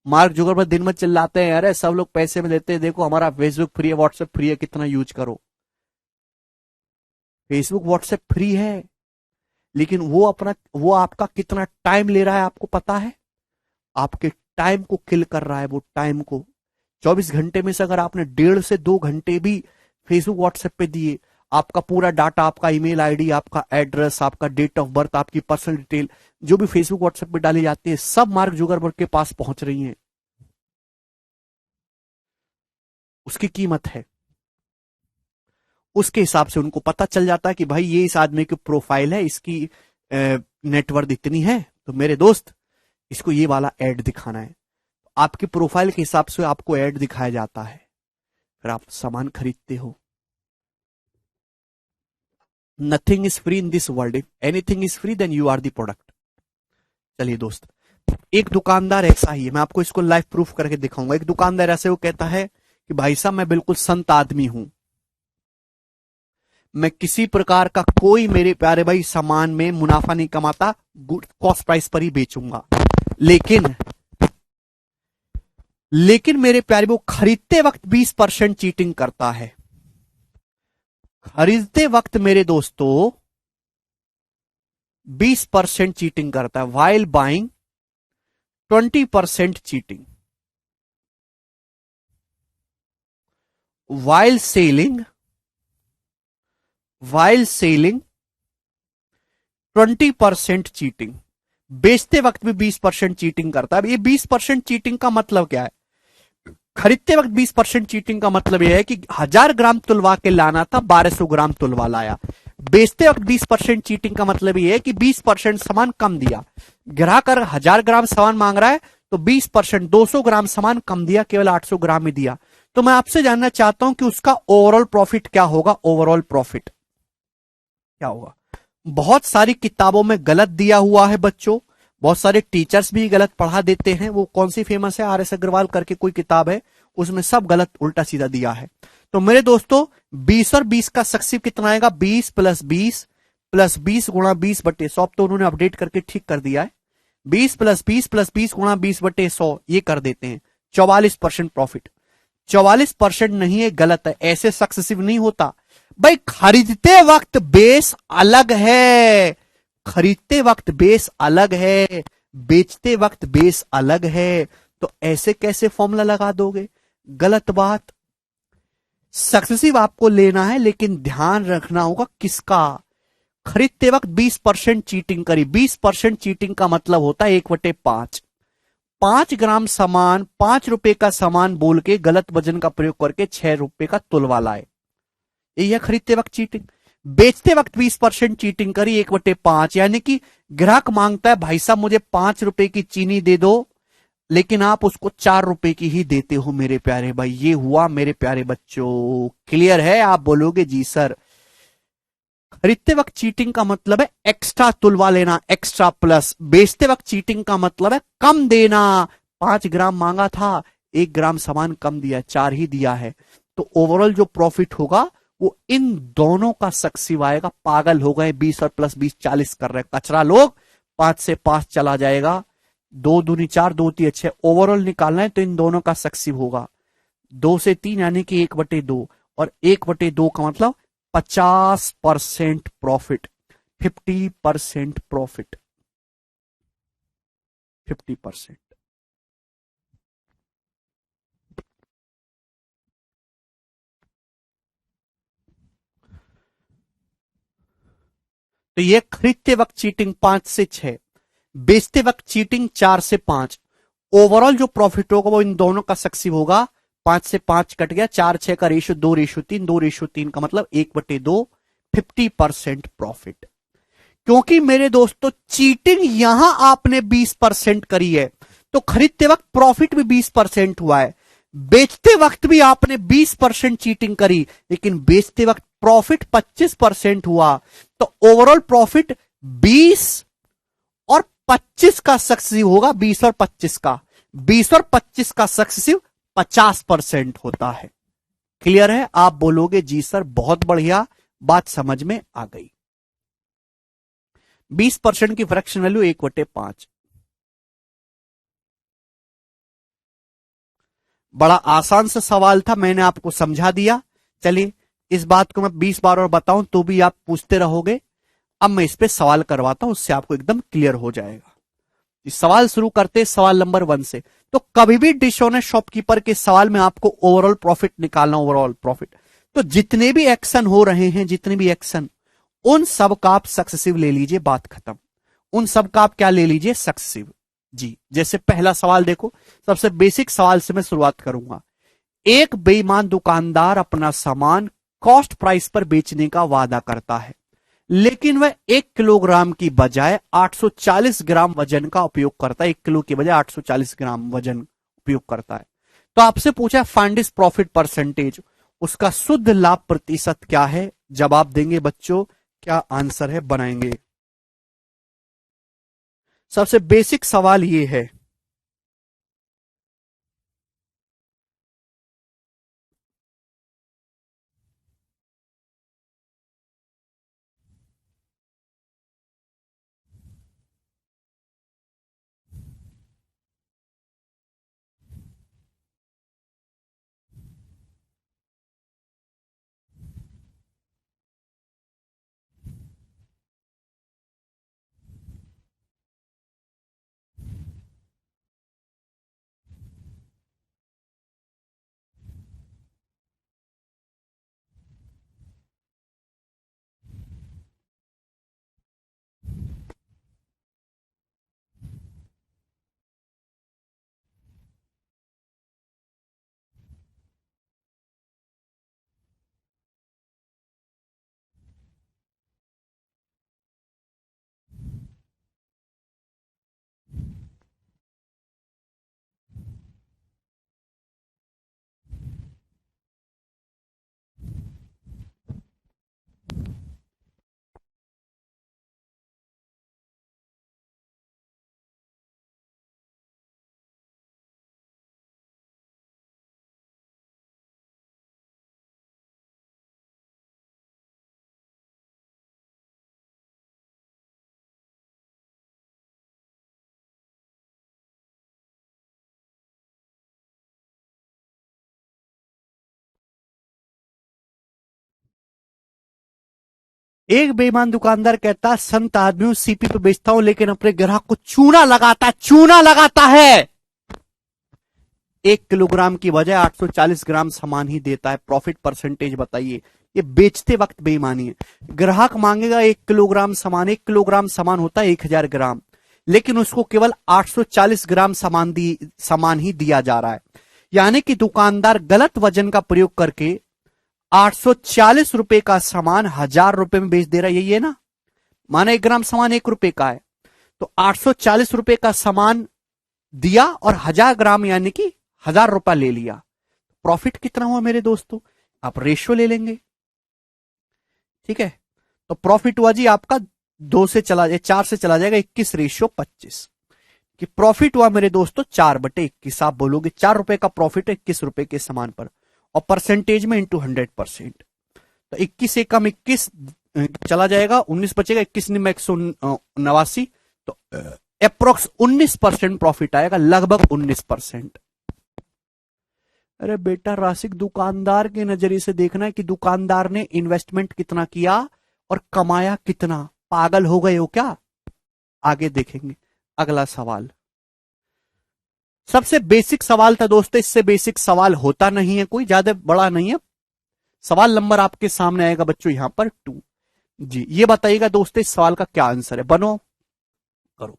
A: मार्क जुगरबर्ग दिन में चिल्लाते हैं, अरे सब लोग पैसे में लेते हैं, देखो हमारा फेसबुक फ्री है, व्हाट्सएप फ्री है, कितना यूज करो। फेसबुक व्हाट्सएप फ्री है, लेकिन वो आपका कितना टाइम ले रहा है आपको पता है। आपके टाइम को किल कर रहा है वो टाइम को। 24 घंटे में से अगर आपने 1.5 से 2 घंटे भी फेसबुक व्हाट्सएप पे दिए, आपका पूरा डाटा, आपका ईमेल आईडी, आपका एड्रेस, आपका डेट ऑफ बर्थ, आपकी पर्सनल डिटेल जो भी फेसबुक व्हाट्सएप पे डाली जाती है, सब मार्क जुगरबर्ग के पास पहुंच रही हैं। उसकी कीमत है, उसके हिसाब से उनको पता चल जाता है कि भाई ये इस आदमी की प्रोफाइल है, इसकी नेटवर्थ इतनी है, तो मेरे दोस्त इसको ये वाला एड दिखाना है। आपकी प्रोफाइल के हिसाब से आपको एड दिखाया जाता है, फिर आप सामान खरीदते हो। Nothing is free in this world, if anything is free then you are the product. चलिए दोस्त, एक दुकानदार ऐसा ही है, मैं आपको इसको लाइव प्रूफ करके दिखाऊंगा। एक दुकानदार ऐसे वो कहता है कि भाई साहब मैं बिल्कुल संत आदमी हूं, मैं किसी प्रकार का कोई मेरे प्यारे भाई सामान में मुनाफा नहीं कमाता, कॉस्ट प्राइस पर ही बेचूंगा। लेकिन मेरे प्यारे वो खरीदते वक्त 20% चीटिंग करता है। खरीदते वक्त मेरे दोस्तों 20% चीटिंग करता है। While buying 20% cheating, while selling 20% cheating. बेचते वक्त भी 20% चीटिंग करता है। अब ये 20% चीटिंग का मतलब क्या है? खरीदते वक्त 20% चीटिंग का मतलब यह है कि 1000 ग्राम तुलवा के लाना था, 1200 ग्राम तुलवा लाया। बेचते वक्त 20% चीटिंग का मतलब यह है कि 20% सामान कम दिया। ग्राहक अगर 1000 ग्राम सामान मांग रहा है तो 20% 200 ग्राम सामान कम दिया, केवल 800 ग्राम ही दिया। तो मैं आपसे जानना चाहता हूं कि उसका ओवरऑल प्रॉफिट क्या होगा? ओवरऑल प्रॉफिट क्या होगा? बहुत सारी किताबों में गलत दिया हुआ है बच्चों, बहुत सारे टीचर्स भी गलत पढ़ा देते हैं। वो कौन सी फेमस है, आर एस अग्रवाल करके कोई किताब है, उसमें सब गलत उल्टा सीधा दिया है। तो मेरे दोस्तों 20 और 20 का सक्सिव कितना आएगा? 20 प्लस 20 प्लस 20 गुणा 20/100। तो उन्होंने अपडेट करके ठीक कर दिया है। 20 प्लस 20 प्लस 20 गुणा 20/100 ये कर देते हैं। 44% प्रॉफिट। 44% नहीं है, गलत है, ऐसे सक्सेसिव नहीं होता भाई। खरीदते वक्त बेस अलग है, खरीदते वक्त बेस अलग है, बेचते वक्त बेस अलग है। तो ऐसे कैसे फॉर्मूला लगा दोगे? गलत बात। सक्सेसिव आपको लेना है, लेकिन ध्यान रखना होगा किसका। खरीदते वक्त 20% चीटिंग करी। 20% चीटिंग का मतलब होता है 1/5। 5 ग्राम सामान 5 रुपए का सामान बोल के गलत वजन का प्रयोग करके 6 रुपए का तुलवा लाए, यही है खरीदते वक्त चीटिंग। बेचते वक्त 20% चीटिंग करी, 1/5, यानी कि ग्राहक मांगता है भाई साहब मुझे 5 रुपए की चीनी दे दो, लेकिन आप उसको 4 रुपए की ही देते हो मेरे प्यारे भाई। ये हुआ मेरे प्यारे बच्चों, क्लियर है? आप बोलोगे जी सर। खरीदते वक्त चीटिंग का मतलब है एक्स्ट्रा तुलवा लेना, एक्स्ट्रा प्लस। बेचते वक्त चीटिंग का मतलब है कम देना। 5 ग्राम मांगा था, 1 ग्राम सामान कम दिया, 4 ही दिया है। तो ओवरऑल जो प्रॉफिट होगा वो इन दोनों का सक्सिव आएगा। पागल हो गए, 20 और प्लस 20 40 कर रहे कचरा लोग। 5 से 5 चला जाएगा, 2 दूनी 4, 2 3 6। ओवरऑल निकालना है तो इन दोनों का सक्सिव होगा 2 से 3, यानी कि 1/2। और 1/2 का मतलब 50% प्रॉफिट, 50% प्रॉफिट, 50%। तो ये खरीदते वक्त चीटिंग 5 से 6, बेचते वक्त चीटिंग 4 से 5। ओवरऑल जो प्रॉफिट होगा वो इन दोनों का सक्सिव होगा 5 से 5 कट गया, 4-6 का रेशियो 2:3, 2:3 का मतलब 1/2, 50% प्रॉफिट। क्योंकि मेरे दोस्तों चीटिंग यहां आपने 20% करी है, तो खरीदते वक्त प्रॉफिट भी 20% हुआ है, बेचते वक्त भी आपने 20% चीटिंग करी, लेकिन बेचते वक्त प्रॉफिट 25% हुआ, तो ओवरऑल प्रॉफिट 20 और 25 का सक्सेसिव होगा। 20 और 25 का, 20 और 25 का सक्सेसिव 50% होता है। क्लियर है? आप बोलोगे जी सर बहुत बढ़िया, बात समझ में आ गई। 20% की फ्रैक्शन वैल्यू 1/5। बड़ा आसान सा सवाल था, मैंने आपको समझा दिया। चलिए इस बात को मैं 20 बार और बताऊं तो भी आप पूछते रहोगे। अब मैं इस पे सवाल करवाता हूं, उससे आपको एकदम क्लियर हो जाएगा। इस सवाल शुरू करते हैं सवाल नंबर 1 से। तो कभी भी डिसऑनेस्ट शॉपकीपर के सवाल में आपको ओवरऑल प्रॉफिट निकालना, ओवरऑल प्रॉफिट। तो जितने भी एक्शन हो रहे हैं, जितने भी एक्शन, उन सब का आप सक्सेसिव ले लीजिए, बात खत्म। उन सब का आप क्या ले लीजिए? सक्सेसिव। जी, जैसे पहला सवाल देखो, सबसे बेसिक सवाल से मैं शुरुआत करूंगा। एक बेईमान दुकानदार अपना सामान कॉस्ट प्राइस पर बेचने का वादा करता है, लेकिन वह 1 किलोग्राम की बजाय 840 ग्राम वजन का उपयोग करता है। 1 किलो की बजाय 840 ग्राम वजन उपयोग करता है। तो आपसे पूछा फाइंड इज प्रॉफिट परसेंटेज, उसका शुद्ध लाभ प्रतिशत क्या है? जवाब देंगे बच्चों, क्या आंसर है बनाएंगे। सबसे बेसिक सवाल ये है, एक बेईमान दुकानदार कहता है संत आदमी सीपी पे बेचता हूं, लेकिन अपने ग्राहक को चूना लगाता है, चूना लगाता है। 1 किलोग्राम की बजाय 840 ग्राम सामान ही देता है। प्रॉफिट परसेंटेज बताइए। ये बेचते वक्त बेईमानी है। ग्राहक मांगेगा 1 किलोग्राम सामान, 1 किलोग्राम सामान होता है 1000 ग्राम, लेकिन उसको केवल 840 ग्राम सामान ही दिया जा रहा है। यानी कि दुकानदार गलत वजन का प्रयोग करके 840 रुपए का सामान 1000 रुपए में बेच दे रहा है। यही है ना? माना 1 ग्राम सामान 1 रुपए का है, तो 840 रुपए का सामान दिया और 1000 ग्राम यानी कि 1000 रुपया ले लिया। प्रॉफिट कितना हुआ मेरे दोस्तों? आप रेशियो ले लेंगे, ठीक है। तो प्रॉफिट हुआ जी आपका 2 से चला जाए, 4 से चला जाएगा 21:25 कि प्रॉफिट हुआ मेरे दोस्तों 4/21। आप बोलोगे 4 रुपए का प्रॉफिट है 21 रुपए के सामान पर, और परसेंटेज में इंटू 100%। तो 21 से कम 21 चला जाएगा, 19 बचेगा, 21 में 189, तो अप्रोक्स 19% प्रॉफिट आएगा, लगभग 19%। अरे बेटा रासिक, दुकानदार के नजरिए से देखना है कि दुकानदार ने इन्वेस्टमेंट कितना किया और कमाया कितना। पागल हो गए हो क्या? आगे देखेंगे अगला सवाल। सबसे बेसिक सवाल था दोस्तों, इससे बेसिक सवाल होता नहीं है, कोई ज्यादा बड़ा नहीं है। सवाल नंबर आपके सामने आएगा बच्चों यहां पर 2। जी, ये बताइएगा दोस्तों इस सवाल का क्या आंसर है, बनो करो।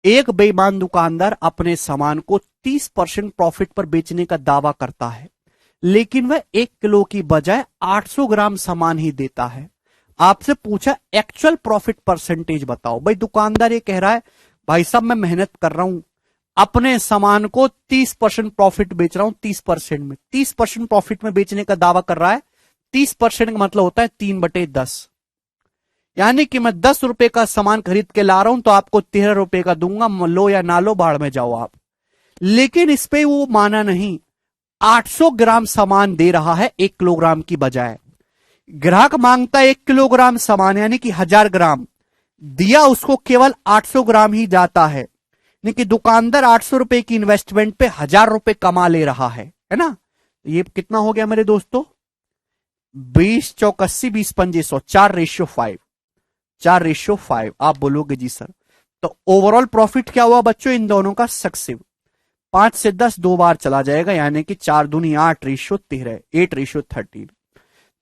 A: एक बेईमान दुकानदार अपने सामान को 30% प्रॉफिट पर बेचने का दावा करता है, लेकिन वह 1 किलो की बजाय 800 ग्राम सामान ही देता है। आपसे पूछा एक्चुअल प्रॉफिट परसेंटेज बताओ। भाई दुकानदार ये कह रहा है भाई साहब मैं मेहनत कर रहा हूं, अपने सामान को 30% प्रॉफिट बेच रहा हूं, 30% में 30% प्रॉफिट में बेचने का दावा कर रहा है। 30% का मतलब होता है 3/10, यानी कि मैं 10 रुपए का सामान खरीद के ला रहा हूं तो आपको 13 रुपए का दूंगा, लो या ना लो, बाढ़ में जाओ आप। लेकिन इस पे वो माना नहीं, 800 ग्राम सामान दे रहा है 1 किलोग्राम की बजाय। ग्राहक मांगता है 1 किलोग्राम सामान यानी कि 1000 ग्राम, दिया उसको केवल 800 ग्राम ही जाता है, यानी कि दुकानदार 800 रुपए की इन्वेस्टमेंट पे 1000 रुपए कमा ले रहा है ना। ये कितना हो गया मेरे दोस्तों? 20 चौक 80, 20 पंजे 100, 4:5, 4:5। आप बोलोगे जी सर, तो ओवरऑल प्रॉफिट क्या हुआ बच्चों इन दोनों का? सक्सेसिव 5 से 10 2 बार चला जाएगा, यानी कि 4 दूनी 8:13, 8:13।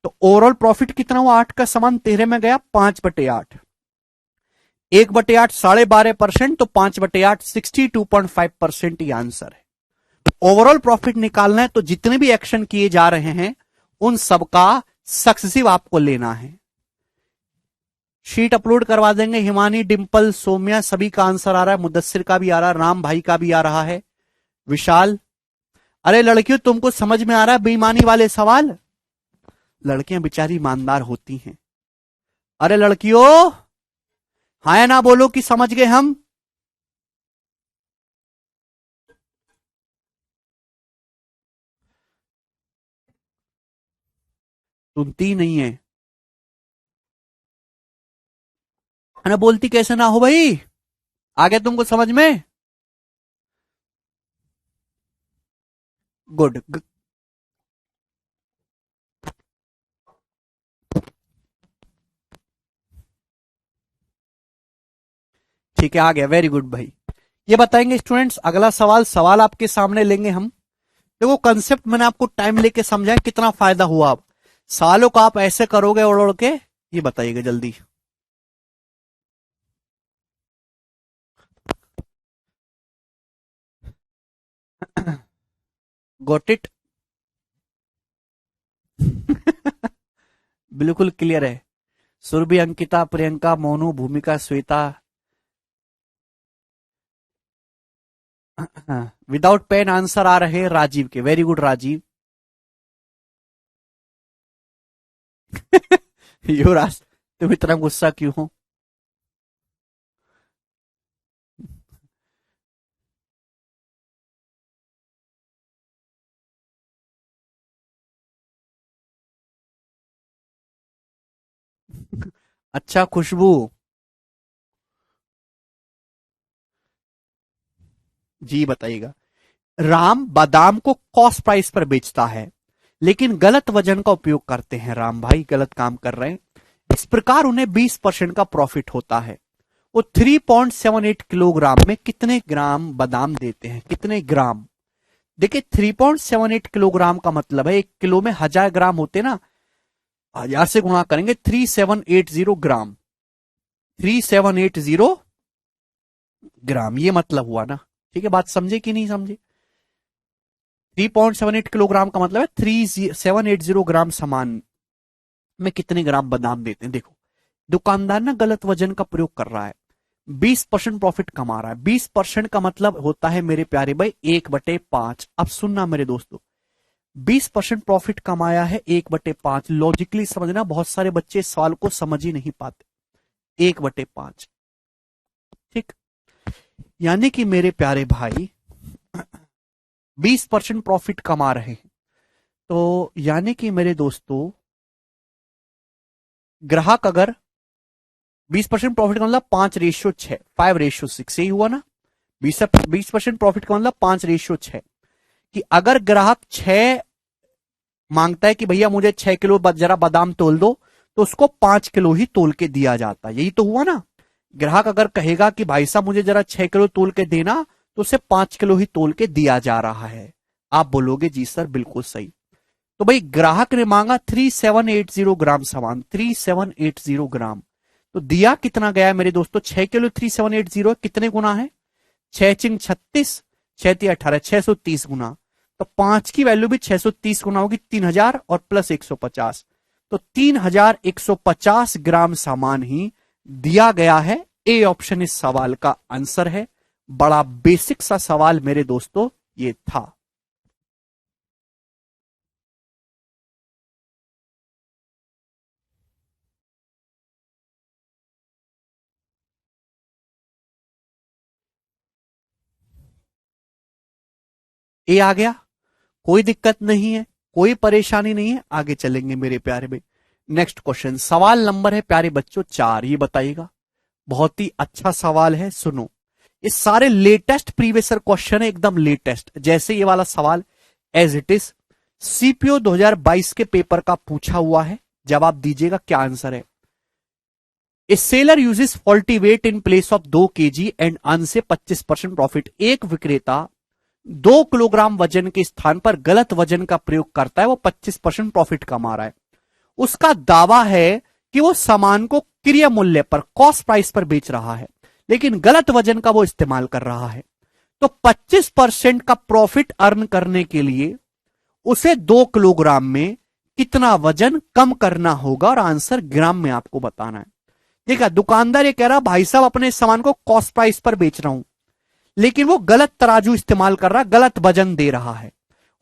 A: तो ओवरऑल प्रॉफिट कितना हुआ? 8 का समान 13 में गया, 5/8, 1/8 12.5%, तो 5/8 62.5% ये आंसर है। ओवरऑल प्रॉफिट निकालना है तो जितने भी एक्शन किए जा रहे हैं उन सबका सक्सेसिव आपको लेना है। शीट अपलोड करवा देंगे। हिमानी, डिंपल, सौम्या सभी का आंसर आ रहा है, मुदस्सिर का भी आ रहा है, राम भाई का भी आ रहा है, विशाल। अरे लड़कियों तुमको समझ में आ रहा है बेईमानी वाले सवाल? लड़कियां बेचारी ईमानदार होती हैं। अरे लड़कियों हाँ या ना बोलो कि समझ गए हम। सुनती नहीं है ना, बोलती कैसे ना हो भाई? आगे तुमको समझ में? गुड। ठीक है आ गया, वेरी गुड भाई। ये बताएंगे स्टूडेंट्स, अगला सवाल सवाल आपके सामने लेंगे हम। देखो कंसेप्ट मैंने आपको टाइम लेके समझाया, कितना फायदा हुआ। आप सवालों को आप ऐसे करोगे ओढ़ ओढ़ के, ये बताइएगा जल्दी। Got it? बिल्कुल क्लियर है। सुरभि, अंकिता, प्रियंका, मोनू, भूमिका, श्वेता। विदाउट पेन आंसर आ रहे हैं राजीव के, वेरी गुड राजीव। युवराज तुम इतना गुस्सा क्यों हो? अच्छा खुशबू जी बताइएगा। राम बादाम को कॉस्ट प्राइस पर बेचता है लेकिन गलत वजन का उपयोग करते हैं। राम भाई गलत काम कर रहे हैं, इस प्रकार उन्हें 20% का प्रॉफिट होता है। वो 3.78 किलोग्राम में कितने ग्राम बादाम देते हैं? कितने ग्राम? देखिए 3.78 किलोग्राम का मतलब है 1 किलो में 1000 ग्राम होते ना, 1000 से गुणा करेंगे 3780 ग्राम, 3780 ग्राम, ये मतलब हुआ ना। ठीक है, बात समझे कि नहीं समझे? 3.78 किलोग्राम का मतलब है 3780 ग्राम सामान में कितने ग्राम बादाम देते हैं। देखो दुकानदार ना गलत वजन का प्रयोग कर रहा है, 20% प्रॉफिट कमा रहा है। 20% का मतलब होता है मेरे प्यारे भाई 1/5। अब सुनना मेरे दोस्तों, 20% प्रॉफिट कमाया है 1/5। लॉजिकली समझना, बहुत सारे बच्चे इस सवाल को समझ ही नहीं पाते। 1/5, ठीक, यानी कि मेरे प्यारे भाई 20% प्रॉफिट कमा रहे हैं, तो यानी कि मेरे दोस्तों ग्राहक अगर 20% प्रॉफिट का मतलब 5:6, 5:6, यही हुआ ना। 20% प्रॉफिट का मतलब 5:6, कि अगर ग्राहक 6 मांगता है कि भैया मुझे 6 किलो जरा बादाम तोल दो, तो उसको 5 किलो ही तोल के दिया जाता है। यही तो हुआ ना। ग्राहक अगर कहेगा कि भाई साहब मुझे जरा 6 किलो तोल के देना, तो उसे 5 किलो ही तोल के दिया जा रहा है। आप बोलोगे जी सर बिल्कुल सही। तो भाई ग्राहक ने मांगा 3780 ग्राम सामान, 3780 ग्राम, तो दिया कितना गया है मेरे दोस्तों? 6 किलो 3780 कितने गुना है? 6 चिंग 36, 6 × 18, 630 गुना। तो 5 की वैल्यू भी 630 गुना होगी, 3000 और प्लस 150, तो 3150 ग्राम सामान ही दिया गया है। ए ऑप्शन इस सवाल का आंसर है। बड़ा बेसिक सा सवाल मेरे दोस्तों ये था। ए आ गया, कोई दिक्कत नहीं है, कोई परेशानी नहीं है, आगे चलेंगे मेरे प्यारे भाई। नेक्स्ट क्वेश्चन, सवाल नंबर है प्यारे बच्चों 4, ये बताइएगा। बहुत ही अच्छा सवाल है, सुनो। ये सारे लेटेस्ट प्रीवियस क्वेश्चन है, एकदम लेटेस्ट। जैसे ये वाला सवाल एज इट इज सीपीओ 2022 के पेपर का पूछा हुआ है। जवाब दीजिएगा क्या आंसर है। A seller uses faulty weight in place of 2 kg and earn से 25% प्रॉफिट। एक विक्रेता 2 किलोग्राम वजन के स्थान पर गलत वजन का प्रयोग करता है, वो 25% प्रॉफिट कमा रहा है। उसका दावा है कि वो सामान को क्रय मूल्य पर, कॉस्ट प्राइस पर बेच रहा है, लेकिन गलत वजन का वो इस्तेमाल कर रहा है। तो 25% का प्रॉफिट अर्न करने के लिए उसे 2 किलोग्राम में कितना वजन कम करना होगा, और आंसर ग्राम में आपको बताना है। देखा, दुकानदार ये कह रहा भाई साहब अपने सामान को कॉस्ट प्राइस पर बेच रहा हूं, लेकिन वो गलत तराजू इस्तेमाल कर रहा, गलत वजन दे रहा है,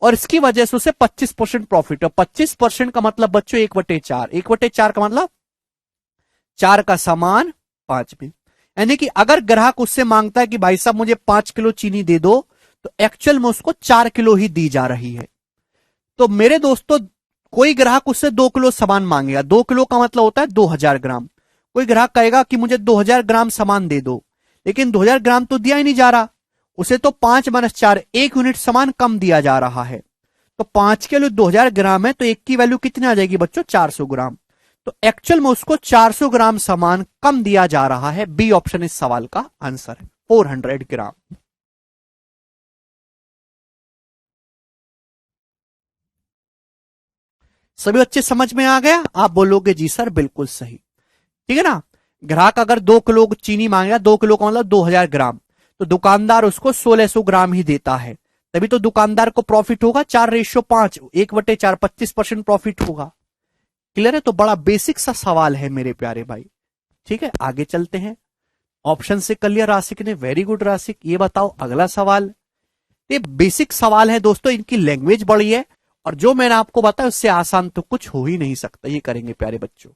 A: और इसकी वजह से उसे 25% प्रॉफिट है। 25% का मतलब बच्चों 1/4, 1/4 का मतलब 4 का सामान 5 में। यानी कि अगर ग्राहक उससे मांगता है कि भाई साहब मुझे 5 किलो चीनी दे दो, तो एक्चुअल में उसको 4 किलो ही दी जा रही है। तो मेरे दोस्तों, कोई ग्राहक उससे 2 किलो सामान मांगेगा, 2 किलो का मतलब होता है 2000 ग्राम। कोई ग्राहक कहेगा कि मुझे 2000 ग्राम सामान दे दो, लेकिन 2000 ग्राम तो दिया ही नहीं जा रहा, उसे तो 5 - 4, 1 यूनिट सामान कम दिया जा रहा है। तो 5 किलो 2000 ग्राम है, तो एक की वैल्यू कितनी आ जाएगी बच्चों, 400 ग्राम। तो एक्चुअल में उसको 400 ग्राम सामान कम दिया जा रहा है। बी ऑप्शन इस सवाल का आंसर है, 400 ग्राम। सभी बच्चे समझ में आ गया? आप बोलोगे जी सर बिल्कुल सही, ठीक है ना। ग्राहक अगर 2 किलो चीनी मांगेगा, 2 किलो का मतलब 2000 ग्राम, तो दुकानदार उसको 1600 ग्राम ही देता है, तभी तो दुकानदार को प्रॉफिट होगा 4:5, 1/4, 25% प्रॉफिट होगा। क्लियर है? तो बड़ा बेसिक सा सवाल है मेरे प्यारे भाई। ठीक है, आगे चलते हैं। ऑप्शन से कर लिया राशिक ने, वेरी गुड राशिक। ये बताओ अगला सवाल। ये बेसिक सवाल है दोस्तों, इनकी लैंग्वेज बड़ी है, और जो मैंने आपको बताया उससे आसान तो कुछ हो ही नहीं सकता। ये करेंगे प्यारे बच्चों।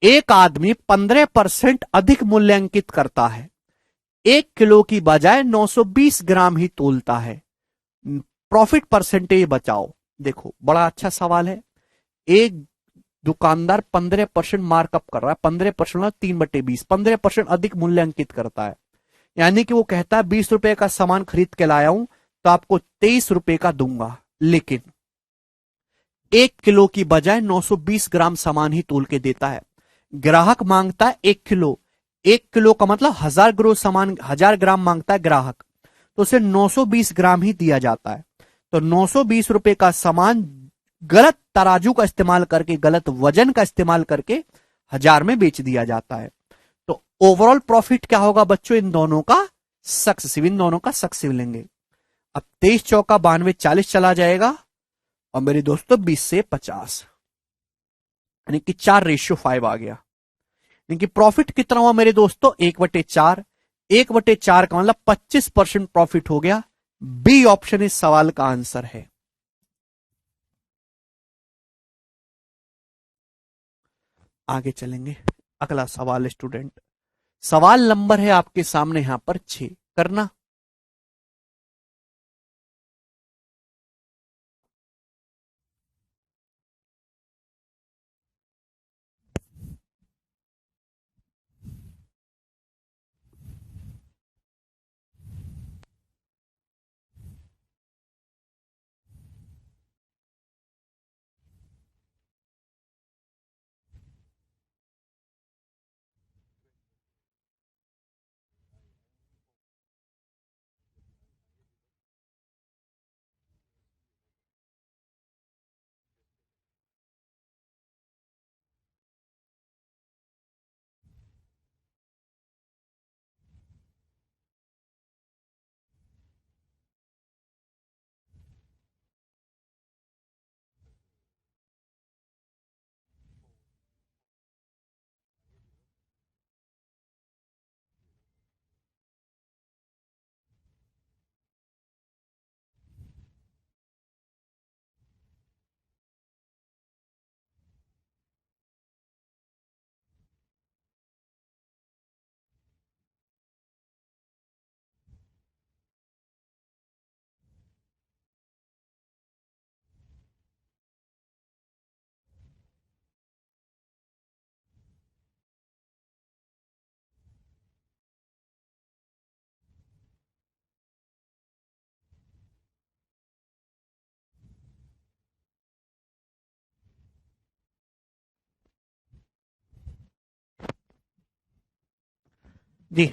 A: एक आदमी 15% अधिक मूल्यांकित करता है, 1 किलो की बजाय 920 ग्राम ही तोलता है, प्रॉफिट परसेंटेज बचाओ। देखो बड़ा अच्छा सवाल है। एक दुकानदार 15% मार्कअप कर रहा है, 15% 3/20, 15% अधिक मूल्यांकित करता है। यानी कि वो कहता है 20 रुपए का सामान खरीद के लाया हूं, तो आपको 23 रुपए का दूंगा, लेकिन 1 किलो की बजाय 920 ग्राम सामान ही तोल के देता है। ग्राहक मांगता है 1 किलो, 1 किलो का मतलब 1000 ग्राम सामान, 1000 ग्राम मांगता है ग्राहक, तो उसे 920 ग्राम ही दिया जाता है। तो 920 रुपए का सामान गलत तराजू का इस्तेमाल करके, गलत वजन का इस्तेमाल करके 1000 में बेच दिया जाता है। तो ओवरऑल प्रॉफिट क्या होगा बच्चों, इन दोनों का सक्सेसिव, इन दोनों का सक्सेसिव लेंगे। अब 23 चौका 92, 40 चला जाएगा, और मेरे दोस्तों 20 से 50, यानी कि 4:5 आ गया। यानी कि प्रॉफिट कितना हुआ मेरे दोस्तों, 1/4। 1/4 का मतलब 25% प्रॉफिट हो गया। बी ऑप्शन इस सवाल का आंसर है। आगे चलेंगे, अगला सवाल स्टूडेंट। सवाल नंबर है आपके सामने यहां पर 6, करना। जी,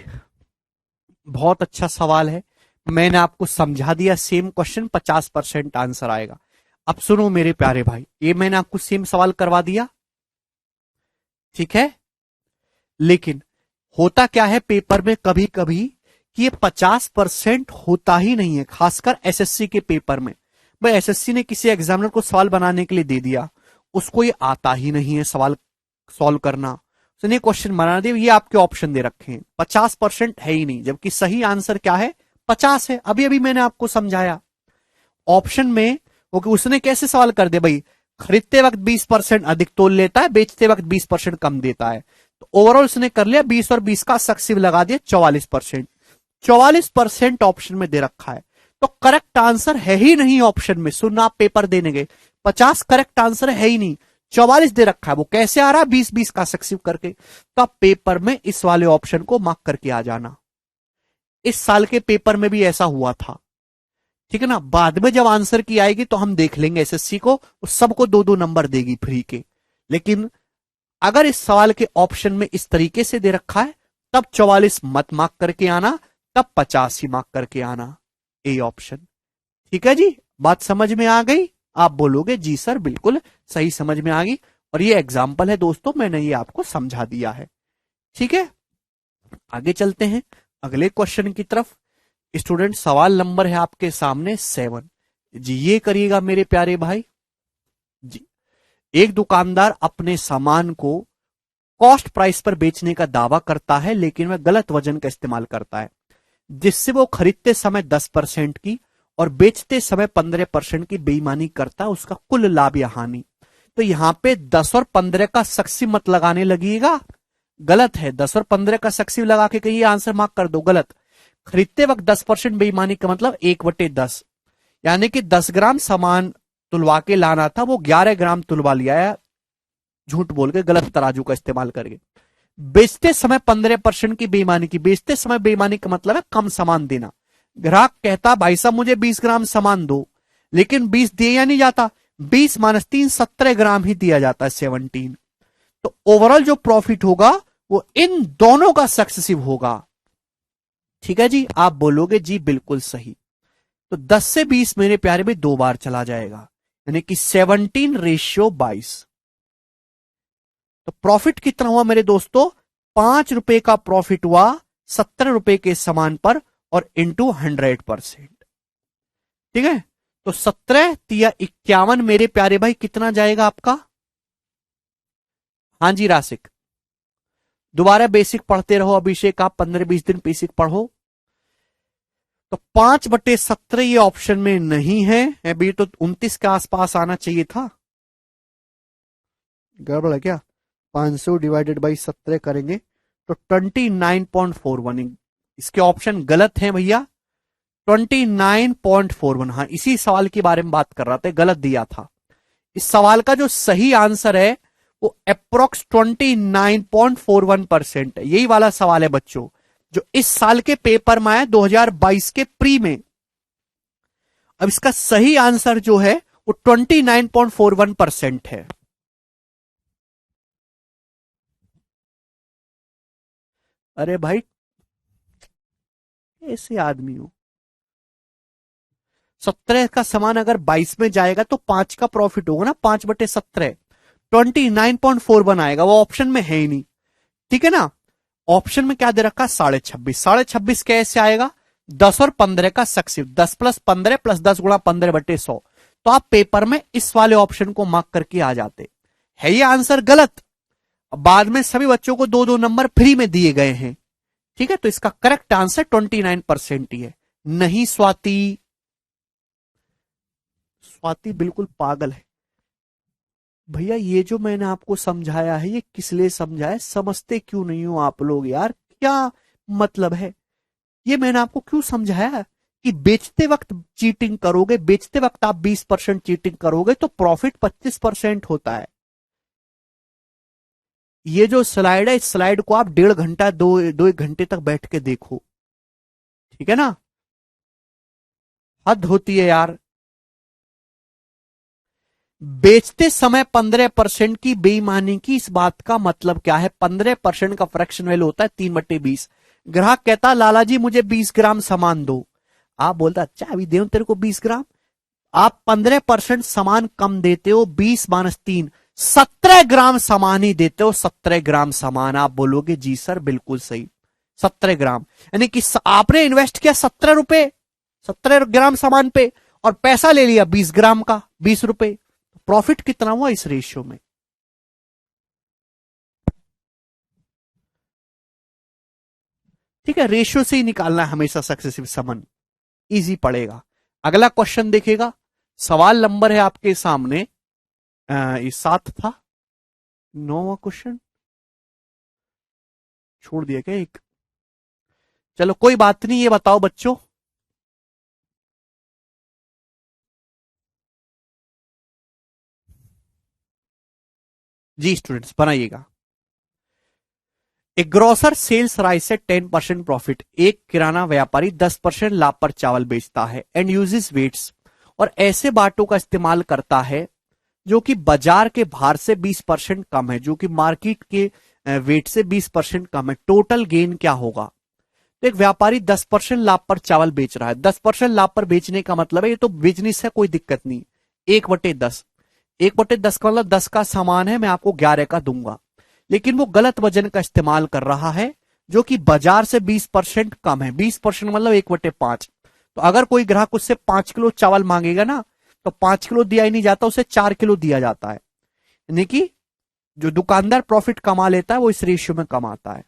A: बहुत अच्छा सवाल है। मैंने आपको समझा दिया, सेम क्वेश्चन 50% आंसर आएगा। अब सुनो मेरे प्यारे भाई, ये मैंने आपको सेम सवाल करवा दिया, ठीक है। लेकिन होता क्या है पेपर में कभी कभी कि ये 50% होता ही नहीं है, खासकर एसएससी के पेपर में। भाई एसएससी ने किसी एग्जामिनर को सवाल बनाने के लिए दे दिया, उसको ये आता ही नहीं है सवाल सॉल्व करना, उसने क्वेश्चन बना दिया, ये आपके ऑप्शन दे रखे हैं, 50% है ही नहीं, जबकि सही आंसर क्या है, 50 है। अभी अभी मैंने आपको समझाया ऑप्शन में वो कि उसने कैसे सवाल कर दिया भाई, खरीदते वक्त 20% अधिक तोल लेता है, बेचते वक्त 20% कम देता है। तो ओवरऑल उसने कर लिया 20 और 20 का सक्सिव लगा दिया 44%। 44% ऑप्शन में दे रखा है, तो करेक्ट आंसर है ही नहीं ऑप्शन में। सुनना, आप पेपर देने गए, 50 करेक्ट आंसर है ही नहीं, 44 दे रखा है, वो कैसे आ रहा है 20-20 का सक्सिव करके। तो आप पेपर में इस वाले ऑप्शन को मार्क करके आ जाना। इस साल के पेपर में भी ऐसा हुआ था, ठीक है ना। बाद में जब आंसर की आएगी तो हम देख लेंगे एसएससी को, उस सबको 2-2 नंबर देगी फ्री के। लेकिन अगर इस सवाल के ऑप्शन में इस तरीके से दे रखा है, तब 44 मत मार्क करके आना, तब 50 ही मार्क करके आना, ए ऑप्शन। ठीक है जी, बात समझ में आ गई। आप बोलोगे जी सर बिल्कुल सही समझ में आ गई, और ये एग्जाम्पल है दोस्तों, मैंने ये आपको समझा दिया है। ठीक है, आगे चलते हैं अगले क्वेश्चन की तरफ। स्टूडेंट, सवाल नंबर है आपके सामने 7 जी, ये करिएगा मेरे प्यारे भाई जी। एक दुकानदार अपने सामान को कॉस्ट प्राइस पर बेचने का दावा करता है, लेकिन वह गलत वजन का इस्तेमाल करता है, जिससे वो खरीदते समय 10% की और बेचते समय 15% की बेईमानी करता है। उसका कुल लाभ या हानि। तो यहां पे 10 और 15 का सक्सिव मत लगाने लगिएगा, गलत है। 10 और 15 का सक्सिव लगा के कहिए आंसर मार्क कर दो, गलत। खरीदते वक्त 10% बेईमानी का मतलब 1/10, यानी कि 10 ग्राम सामान तुलवा के लाना था, वो 11 ग्राम तुलवा लिया है, झूठ बोल के, गलत तराजू का इस्तेमाल करके। बेचते समय 15% की बेईमानी की, बेचते समय बेईमानी का मतलब है कम सामान देना। ग्राहक कहता भाई साहब मुझे 20 ग्राम सामान दो, लेकिन 20 दिया नहीं जाता, 20 - 3 17 ग्राम ही दिया जाता है, 17। तो ओवरऑल जो प्रॉफिट होगा वो इन दोनों का सक्सेसिव होगा। ठीक है जी, आप बोलोगे जी बिल्कुल सही। तो 10 से 20 मेरे प्यारे में 2 बार चला जाएगा, यानी कि 17:22। तो प्रॉफिट कितना हुआ मेरे दोस्तों, 5 रुपए का प्रॉफिट हुआ 17 रुपए के सामान पर, और इंटू 100%। ठीक है, तो 17 तिया 51 मेरे प्यारे भाई कितना जाएगा आपका। हाँ जी रासिक, दोबारा बेसिक पढ़ते रहो अभिषेक, आप 15-20 दिन बेसिक पढ़ो। तो 5/17 ये ऑप्शन में नहीं है, अभी तो 29 के आसपास आना चाहिए था। गड़बड़ है क्या, 500 डिवाइडेड बाई 17 करेंगे तो 29.41, इसके ऑप्शन गलत हैं भैया। 29.41, हाँ इसी सवाल के बारे में बात कर रहा था, गलत दिया था। इस सवाल का जो सही आंसर है वो अप्रोक्स 29.41% है। यही वाला सवाल है बच्चों जो इस साल के पेपर में आया 2022 के प्री में। अब इसका सही आंसर जो है वो 29.41% है। अरे भाई ऐसे आदमी हो, 17 का सामान अगर 22 में जाएगा तो 5 का प्रॉफिट होगा ना, 5/17, 29.41 आएगा, वो ऑप्शन में है ही नहीं। ठीक है ना, ऑप्शन में क्या दे रखा है 26.5, 26.5 कैसे आएगा, 10 और 15 का सक्सिव, 10 + 15 + 10 × 15/100। तो आप पेपर में इस वाले ऑप्शन को मार्क करके आ जाते। है ये आंसर गलत, बाद में सभी बच्चों को 2-2 नंबर फ्री में दिए गए हैं। ठीक है, तो इसका करेक्ट आंसर 29% ही है। नहीं स्वाति, स्वाति बिल्कुल पागल है भैया। ये जो मैंने आपको समझाया है ये किस लिए समझाया, समझते क्यों नहीं हो आप लोग यार, क्या मतलब है। ये मैंने आपको क्यों समझाया कि बेचते वक्त चीटिंग करोगे, बेचते वक्त आप 20% चीटिंग करोगे तो प्रॉफिट 25% होता है। ये जो स्लाइड है, इस स्लाइड को आप 1.5 घंटा 2-1 घंटे तक बैठ के देखो, ठीक है ना। हद होती है यार। बेचते समय 15% की बेईमानी की, इस बात का मतलब क्या है, 15% का फ्रैक्शन वैल्यू होता है 3/20, ग्राहक कहता लाला जी मुझे 20 ग्राम सामान दो। आप बोलता अच्छा अभी दे तेरे को 20 ग्राम। आप 15% सामान कम देते हो, 20 - 3 17 ग्राम सामान ही देते हो। 17 ग्राम सामान। आप बोलोगे जी सर बिल्कुल सही, 17 ग्राम। यानी कि आपने इन्वेस्ट किया 17 रुपए 17 ग्राम सामान पे, और पैसा ले लिया 20 ग्राम का 20 रुपए। प्रॉफिट कितना हुआ इस रेशियो में? ठीक है, रेशियो से ही निकालना है हमेशा सक्सेसिव समन, इजी पड़ेगा। अगला क्वेश्चन देखिएगा, सवाल नंबर है आपके सामने, ये 7 था, 9वां क्वेश्चन छोड़ दिया क्या एक? चलो कोई बात नहीं, ये बताओ बच्चों, जी स्टूडेंट्स बनाइएगा। एक ग्रोसर सेल्स राइस से 10% प्रॉफिट। एक किराना व्यापारी 10% लाभ पर चावल बेचता है एंड यूजेस वेट्स, और ऐसे बाटों का इस्तेमाल करता है जो कि बाजार के भार से 20% कम है, जो कि मार्केट के वेट से 20% कम है। टोटल गेन क्या होगा? तो एक व्यापारी 10% लाभ पर चावल बेच रहा है। 10% लाभ पर बेचने का मतलब है ये तो बिजनेस है, कोई दिक्कत नहीं। 1/10, 1/10 का मतलब 10 का सामान है, मैं आपको 11 का दूंगा, लेकिन वो गलत वजन का इस्तेमाल कर रहा है जो कि बाजार से 20% कम है। 20% मतलब 1/5। तो अगर कोई ग्राहक उससे 5 किलो चावल मांगेगा ना, तो 5 किलो दिया ही नहीं जाता, उसे 4 किलो दिया जाता है। यानी कि जो दुकानदार प्रॉफिट कमा लेता है वो इस रेशियो में कमाता है।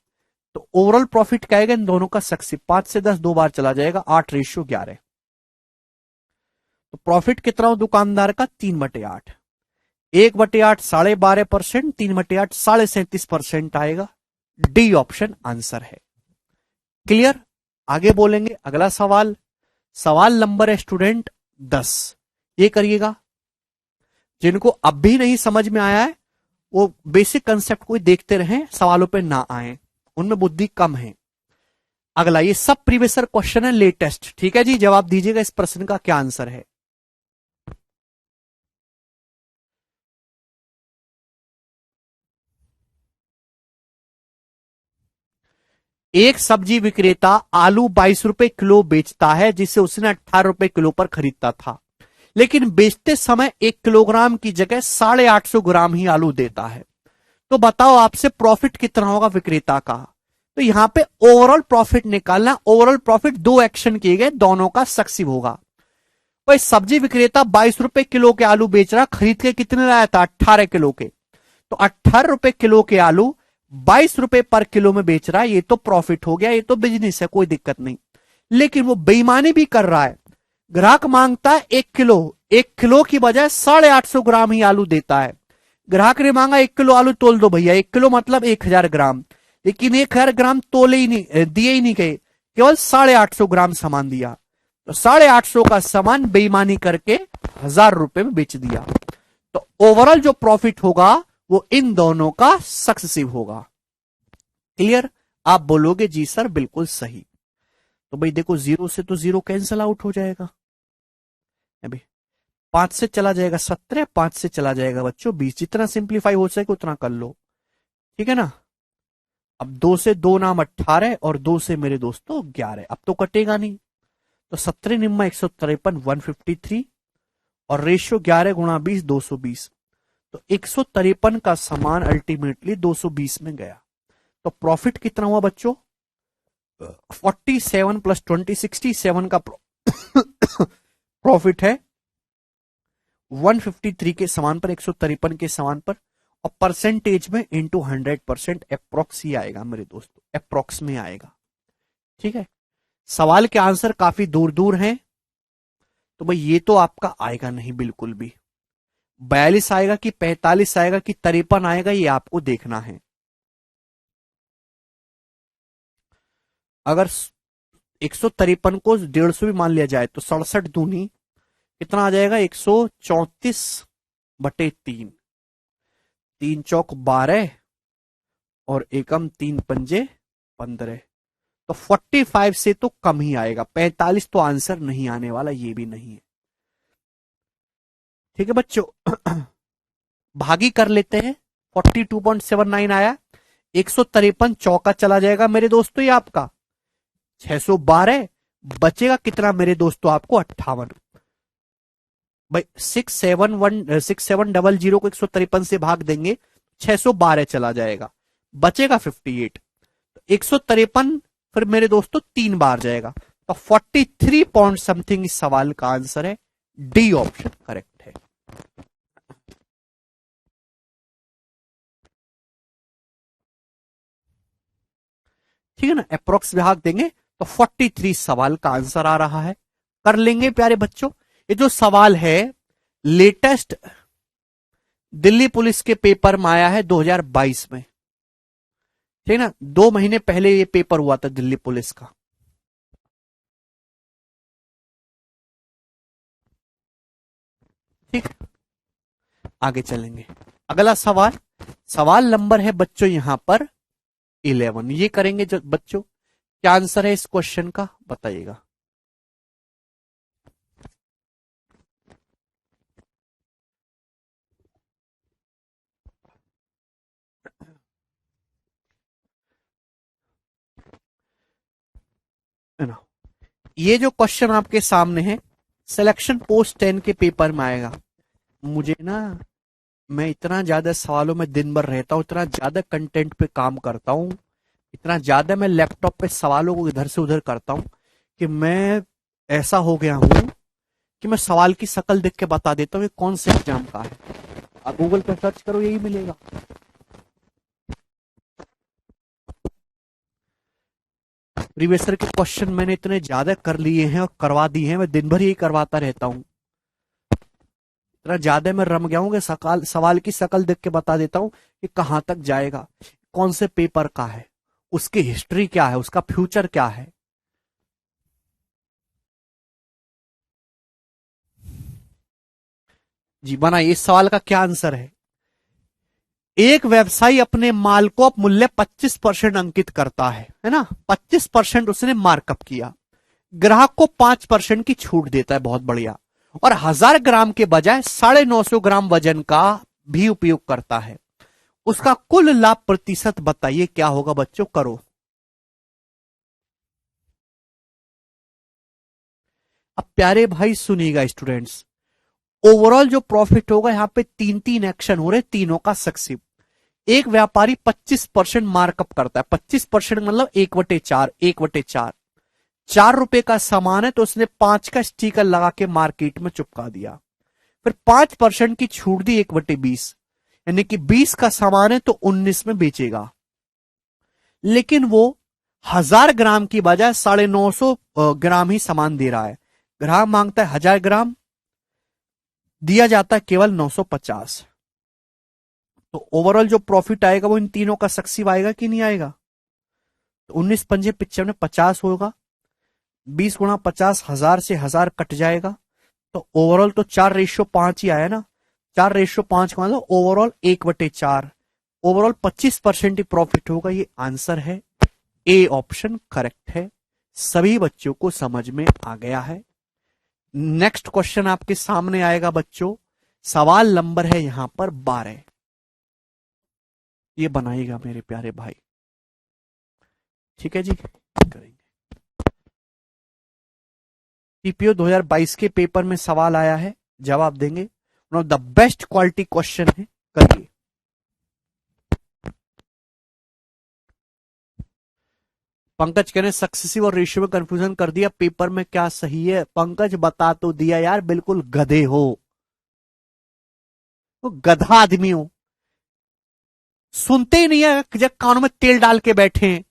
A: तो ओवरऑल प्रॉफिट क्या आएगा इन दोनों का? सक्सेस 5 से 10 2 बार चला जाएगा, 8/11। तो प्रॉफिट कितना हो दुकानदार का? 3/8। 1/8 12.5%, 3/8 37.5% आएगा। डी ऑप्शन आंसर है। क्लियर? आगे बोलेंगे अगला सवाल। सवाल नंबर है स्टूडेंट 10, ये करिएगा। जिनको अब भी नहीं समझ में आया है वो बेसिक कंसेप्ट को देखते रहें, सवालों पे ना आए, उनमें बुद्धि कम है। अगला, ये सब प्रीवियस क्वेश्चन है, लेटेस्ट। ठीक है जी, जवाब दीजिएगा इस प्रश्न का क्या आंसर है। एक सब्जी विक्रेता आलू 22 रुपए किलो बेचता है, जिसे उसने 18 रुपए किलो पर खरीदा था, लेकिन बेचते समय 1 किलोग्राम की जगह 850 ग्राम ही आलू देता है। तो बताओ आपसे प्रॉफिट कितना होगा विक्रेता का? तो यहां पे ओवरऑल प्रॉफिट निकालना। ओवरऑल प्रॉफिट, दो एक्शन किए गए, दोनों का सक्सेसिव होगा। भाई सब्जी विक्रेता 22 रुपए किलो के आलू बेच रहा, खरीद के कितने लाया था? 18 किलो के। तो 18 रुपए किलो के आलू 22 रुपए पर किलो में बेच रहा है, ये तो प्रॉफिट हो गया, ये तो बिजनेस है, कोई दिक्कत नहीं। लेकिन वो बेईमानी भी कर रहा है। ग्राहक मांगता है 1 किलो, 1 किलो की बजाय 850 ग्राम ही आलू देता है। ग्राहक ने मांगा 1 किलो आलू तोल दो भैया, 1 किलो मतलब 1000 ग्राम, लेकिन 1000 ग्राम तोले ही नहीं, दिए ही नहीं गए, केवल 850 ग्राम सामान दिया। तो 850 का सामान बेईमानी करके 1000 रुपए में बेच दिया। तो ओवरऑल जो प्रॉफिट होगा वो इन दोनों का सक्सेसिव होगा। क्लियर? आप बोलोगे जी सर बिल्कुल सही। तो भाई देखो, 0 से तो 0 कैंसल आउट हो जाएगा, अभी 5 से चला जाएगा 17, 5 से चला जाएगा बच्चों 20। जितना सिंप्लीफाई हो सके उतना कर लो, ठीक है ना। अब 2 से 2 नाम 18 और 2 से मेरे दोस्तों 11, अब तो कटेगा नहीं। तो 17 निम्मा 153 153, और रेशियो 11 गुणा 20 220। तो 153 का सामान अल्टीमेटली 220 में गया। तो प्रॉफिट कितना हुआ बच्चों? 47 + 20 67 का प्रॉफिट है 153 के समान पर, 153 के समान पर। और परसेंटेज में इंटू 100% अप्रोक्स ही आएगा मेरे दोस्तों, अप्रोक्स में आएगा। ठीक है, सवाल के आंसर काफी दूर दूर हैं, तो भाई ये तो आपका आएगा नहीं बिल्कुल भी। 42 आएगा कि 45 आएगा कि 53 आएगा, ये आपको देखना है। अगर 153 को 150 भी मान लिया जाए तो 67 दूनी कितना आ जाएगा? 134/3, 3 चौक 12 और एकम 3 पंजे 15। तो 45 से तो कम ही आएगा, 45 तो आंसर नहीं आने वाला, ये भी नहीं है। ठीक है बच्चों, भागी कर लेते हैं। 42.79 आया, 153 चौका चला जाएगा मेरे दोस्तों ये आपका, 612, बचेगा कितना मेरे दोस्तों आपको 58। भाई 6710 को 153 से भाग देंगे 612 चला जाएगा, बचेगा 58। 153 फिर मेरे दोस्तों 3 बार जाएगा, तो 43 पॉइंट समथिंग इस सवाल का आंसर है, डी ऑप्शन करेक्ट है। ठीक है ना, अप्रोक्स भाग देंगे तो 43 सवाल का आंसर आ रहा है। कर लेंगे प्यारे बच्चों। ये जो सवाल है लेटेस्ट दिल्ली पुलिस के पेपर में आया है 2022 में, ठीक है ना, 2 महीने पहले ये पेपर हुआ था दिल्ली पुलिस का। ठीक, आगे चलेंगे। अगला सवाल, सवाल नंबर है बच्चों यहां पर 11। ये करेंगे जो बच्चों, क्या आंसर है इस क्वेश्चन का बताइएगा। है ना, ये जो क्वेश्चन आपके सामने है सिलेक्शन पोस्ट 10 के पेपर में आएगा। मुझे ना, मैं इतना ज्यादा सवालों में दिन भर रहता हूँ, इतना ज्यादा कंटेंट पे काम करता हूँ, इतना ज्यादा मैं लैपटॉप पे सवालों को इधर से उधर करता हूँ कि मैं ऐसा हो गया हूं कि मैं सवाल की शक्ल देख के बता देता हूँ ये कौन से एग्जाम का है। आप गूगल पे सर्च करो यही मिलेगा। प्रीवियसर के क्वेश्चन मैंने इतने ज्यादा कर लिए हैं और करवा दिए हैं, मैं दिन भर यही करवाता रहता हूँ। इतना ज्यादा मैं रम गया हूं कि सवाल की शक्ल देख के बता देता हूं कि कहां तक जाएगा, कौन से पेपर का है, उसकी हिस्ट्री क्या है, उसका फ्यूचर क्या है। जी बनाइए, इस सवाल का क्या आंसर है। एक व्यवसायी अपने माल को मूल्य 25% अंकित करता है ना, 25% उसने मार्कअप किया, ग्राहक को 5% की छूट देता है, बहुत बढ़िया, और 1000 ग्राम के बजाय 950 ग्राम वजन का भी उपयोग करता है, उसका कुल लाभ प्रतिशत बताइए क्या होगा बच्चों, करो। अब प्यारे भाई सुनिएगा स्टूडेंट्स, ओवरऑल जो प्रॉफिट होगा यहां पे तीन तीन एक्शन हो रहे, तीनों का सक्सेस। एक व्यापारी 25% मार्कअप करता है, 25% मतलब 1/4, 1/4, 4 रुपए का सामान है तो उसने 5 का स्टिकर लगा के मार्केट में चिपका दिया, फिर 5% की छूट दी 1/20, यानी कि 20 का सामान है तो 19 में बेचेगा, लेकिन वो 1000 ग्राम की बजाय 950 ग्राम ही सामान दे रहा है, ग्राहक मांगता है 1000 ग्राम, दिया जाता है केवल 950। तो ओवरऑल जो प्रॉफिट आएगा वो इन तीनों का सक्सीव आएगा कि नहीं आएगा। तो 19 पंजे 55 50 होगा, 20 गुणा 50, 1000 से 1000 कट जाएगा, तो ओवरऑल तो 4:5 ही आया ना, 4:5 का मतलब ओवरऑल 1/4, ओवरऑल 25% ही प्रॉफिट होगा, ये आंसर है, ए ऑप्शन करेक्ट है। सभी बच्चों को समझ में आ गया है। नेक्स्ट क्वेश्चन आपके सामने आएगा बच्चों, सवाल नंबर है यहां पर 12। ये बनाइएगा मेरे प्यारे भाई, ठीक है जी, करेंगे। टीपीओ 2022 के पेपर में सवाल आया है, जवाब देंगे, one of the best quality question है, करिए। पंकज कह रहे सक्सेसिव और रेशियो में कंफ्यूजन कर दिया, पेपर में क्या सही है। पंकज बता तो दिया यार, बिल्कुल गधे हो, तो गधा आदमी हो, सुनते ही नहीं है, जब कानों में तेल डाल के बैठे हैं।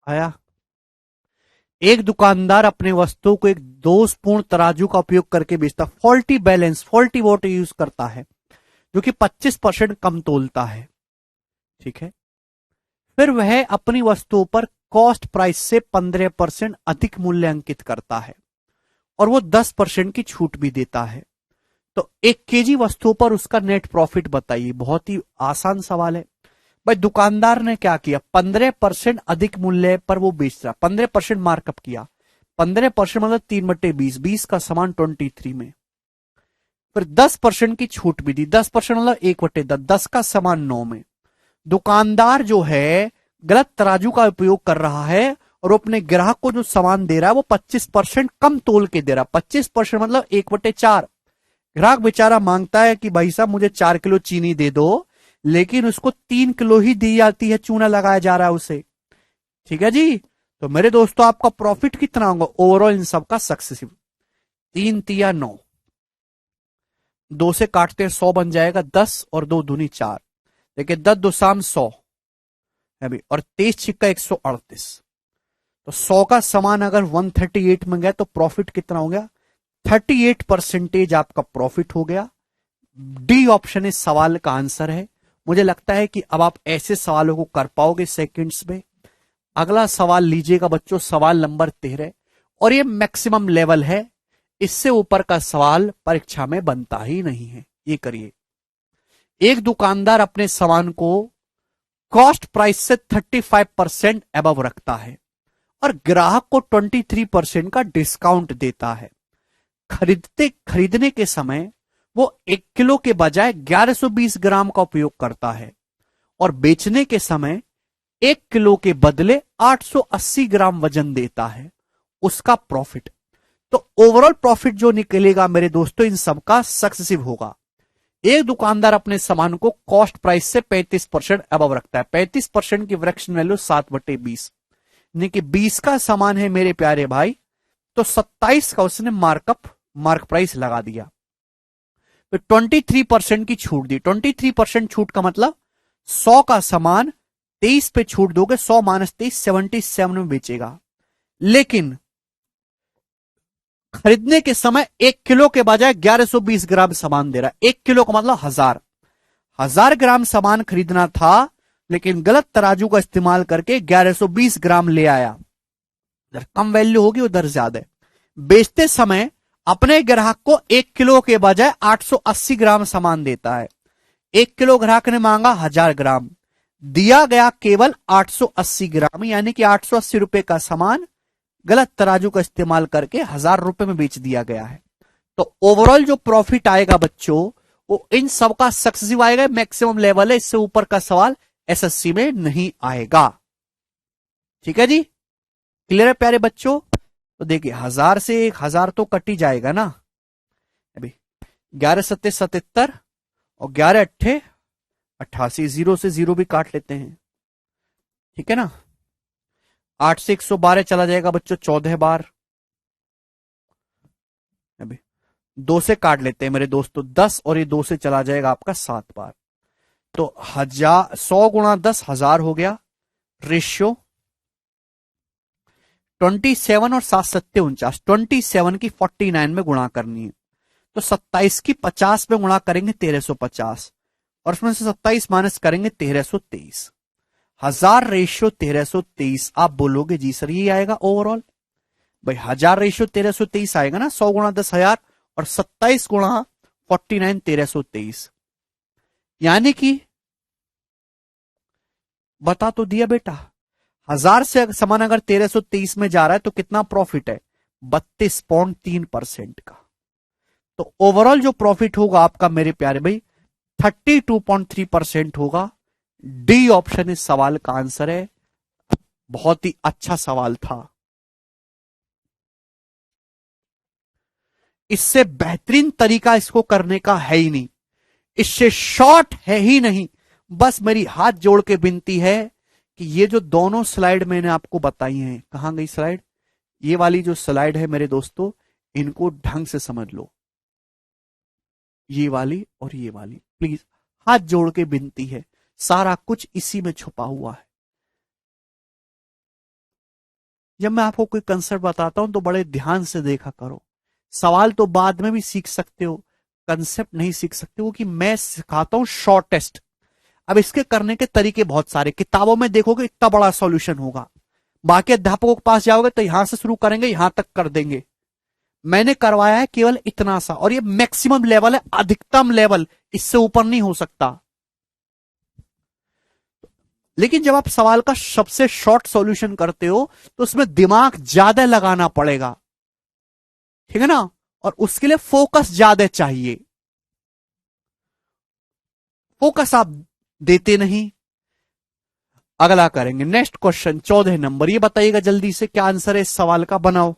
A: आया। एक दुकानदार अपने वस्तु को एक दोषपूर्ण तराजू का उपयोग करके बेचता, faulty balance, faulty vote use करता है, जो कि 25% कम तोलता है। ठीक है। फिर वह अपनी वस्तुओं पर कॉस्ट प्राइस से 15% अधिक मूल्य अंकित करता है और वो 10% की छूट भी देता है। तो 1 केजी वस्तुओं पर उसका नेट प्रॉफिट बताइए। बहुत ही आसान सवाल है भाई। दुकानदार ने क्या किया, 15% अधिक मूल्य पर वो बेच रहा, 15% मार्कअप किया। 15% मतलब 3/20, 20 का सामान 23 में, फिर 10% की छूट भी दी। 10% मतलब 1/10, 10 का सामान 9 में। दुकानदार जो है गलत तराजू का उपयोग कर रहा है और वो अपने ग्राहक को जो सामान दे रहा है वो 25% कम तोल के दे रहा है। 25% मतलब 1/4। ग्राहक बेचारा मांगता है कि भाई साहब मुझे 4 किलो चीनी दे दो, लेकिन उसको 3 किलो ही दी जाती है, चूना लगाया जा रहा है उसे। ठीक है जी। तो मेरे दोस्तों आपका प्रॉफिट कितना होगा ओवरऑल इन सब का सक्सेसिव? 3 तिया 9, 2 से काटते हैं 100 बन जाएगा, 10 और 2 दूनी 4। देखिए 10 दो शाम 100 है भी, और 23 छिक्का 138। तो 100 का सामान अगर 138 में गया तो प्रॉफिट कितना हो गया? 38% आपका प्रॉफिट हो गया। डी ऑप्शन इस सवाल का आंसर है। मुझे लगता है कि अब आप ऐसे सवालों को कर पाओगे सेकंड्स में। अगला सवाल लीजिएगा बच्चों, सवाल नंबर 13, और ये मैक्सिमम लेवल है, इससे ऊपर का सवाल परीक्षा में बनता ही नहीं है। ये करिए। एक दुकानदार अपने सामान को कॉस्ट प्राइस से 35% अबव रखता है और ग्राहक को 23% का डिस्काउंट देता है। खरीदने के समय वो 1 किलो के बजाय 1120 ग्राम का उपयोग करता है और बेचने के समय 1 किलो के बदले 880 ग्राम वजन देता है। उसका प्रॉफिट, तो ओवरऑल प्रॉफिट जो निकलेगा मेरे दोस्तों इन सबका सक्सेसिव होगा। एक दुकानदार अपने सामान को कॉस्ट प्राइस से 35% अबव रखता है। 35% की फ्रैक्शन वैल्यू 7/20, यानी कि 20 का सामान है मेरे प्यारे भाई, तो 27 का उसने मार्क प्राइस लगा दिया। फिर 23% की छूट दी। 23% छूट का मतलब 100 का सामान 23 पे छूट दोगे, 100 माइनस 23 77 में बेचेगा। लेकिन खरीदने के समय 1 किलो के बजाय 1120 ग्राम सामान दे रहा है। 1 किलो का मतलब 1000 ग्राम सामान खरीदना था, लेकिन गलत तराजू का इस्तेमाल करके 1120 ग्राम ले आया। इधर कम वैल्यू होगी, उधर ज्यादा है। बेचते समय अपने ग्राहक को 1 किलो के बजाय 880 ग्राम सामान देता है। 1 किलो ग्राहक ने मांगा 1000 ग्राम, दिया गया केवल 880 ग्राम, यानी कि 880 रुपए का सामान गलत तराजू का इस्तेमाल करके 1000 रुपए में बेच दिया गया है। तो ओवरऑल जो प्रॉफिट आएगा बच्चों वो इन सब का सक्सेसिव आएगा, मैक्सिमम लेवल है, इससे ऊपर का सवाल एसएससी में नहीं आएगा। ठीक है जी, क्लियर है प्यारे बच्चों? तो देखिए 1000 से 1000 तो कट ही जाएगा ना अभी। 11×7=77 और 11×8=88, 0 से 0 भी काट लेते हैं। ठीक है ना। 8 से 112 चला जाएगा बच्चों 14 बार। अभी 2 से काट लेते हैं मेरे दोस्तों 10, और ये 2 से चला जाएगा आपका 7 बार। तो 100 गुणा 10 1000 हो गया। रेशियो 27 और 7×7=49, 27 की 49 में गुणा करनी है, तो 27 की 50 में गुणा करेंगे 1350, और उसमें से 27 माइनस करेंगे 1323। 1000 रेशियो 1323। आप बोलोगे जी सर ये आएगा ओवरऑल? भाई 1000 रेशियो 1323 आएगा ना, 100 गुणा 10,000 और 27 गुणा 49 1323, यानी कि बता तो दिया बेटा। 1000 से सामान अगर 1323 में जा रहा है तो कितना प्रॉफिट है? 32.3% का। तो ओवरऑल जो प्रॉफिट होगा आपका मेरे प्यारे भाई 32.3% होगा। डी ऑप्शन इस सवाल का आंसर है। बहुत ही अच्छा सवाल था। इससे बेहतरीन तरीका इसको करने का है ही नहीं, इससे शॉर्ट है ही नहीं। बस मेरी हाथ जोड़ के विनती है कि ये जो दोनों स्लाइड मैंने आपको बताई हैं, कहां गई स्लाइड? ये वाली जो स्लाइड है मेरे दोस्तों, इनको ढंग से समझ लो, ये वाली और ये वाली। प्लीज हाथ जोड़ के विनती है, सारा कुछ इसी में छुपा हुआ है। जब मैं आपको कोई कंसेप्ट बताता हूं तो बड़े ध्यान से देखा करो। सवाल तो बाद में भी सीख सकते हो, कंसेप्ट नहीं सीख सकते हो, कि मैं सिखाता हूं शॉर्टेस्ट। अब इसके करने के तरीके बहुत सारे, किताबों में देखोगे इतना बड़ा सॉल्यूशन होगा, बाकी अध्यापकों के पास जाओगे तो यहां से शुरू करेंगे यहां तक कर देंगे। मैंने करवाया है केवल इतना सा, और ये मैक्सिमम लेवल है, अधिकतम लेवल, इससे ऊपर नहीं हो सकता। लेकिन जब आप सवाल का सबसे शॉर्ट सॉल्यूशन करते हो तो उसमें दिमाग ज्यादा लगाना पड़ेगा, ठीक है ना, और उसके लिए फोकस ज्यादा चाहिए। फोकस आप देते नहीं। अगला करेंगे, नेक्स्ट क्वेश्चन 14 नंबर, ये बताइएगा जल्दी से क्या आंसर है इस सवाल का, बनाओ।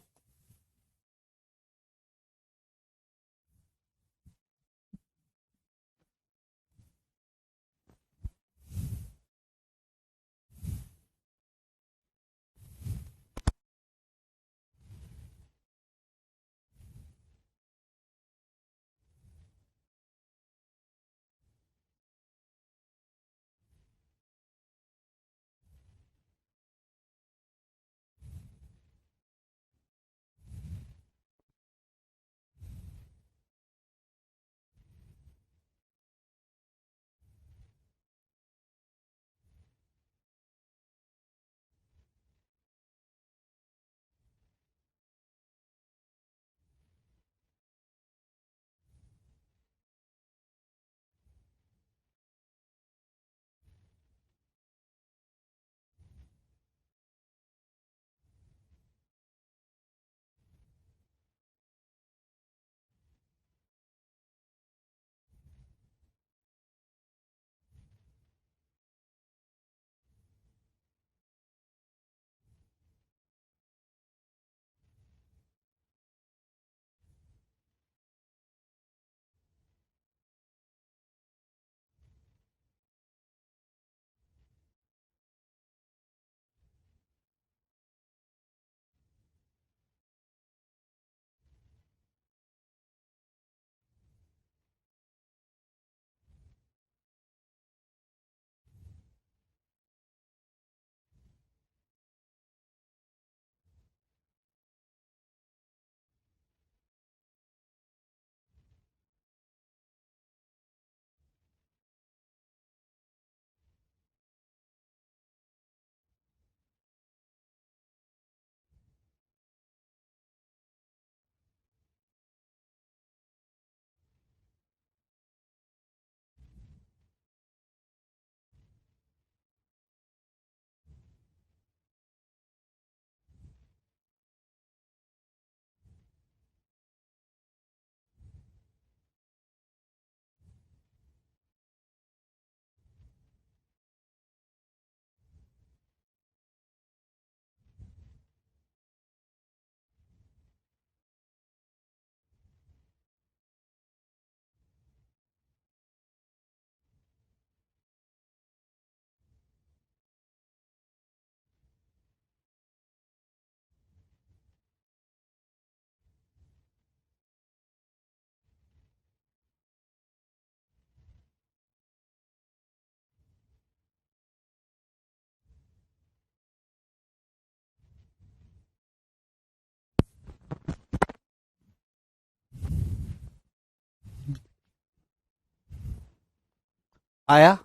A: आया।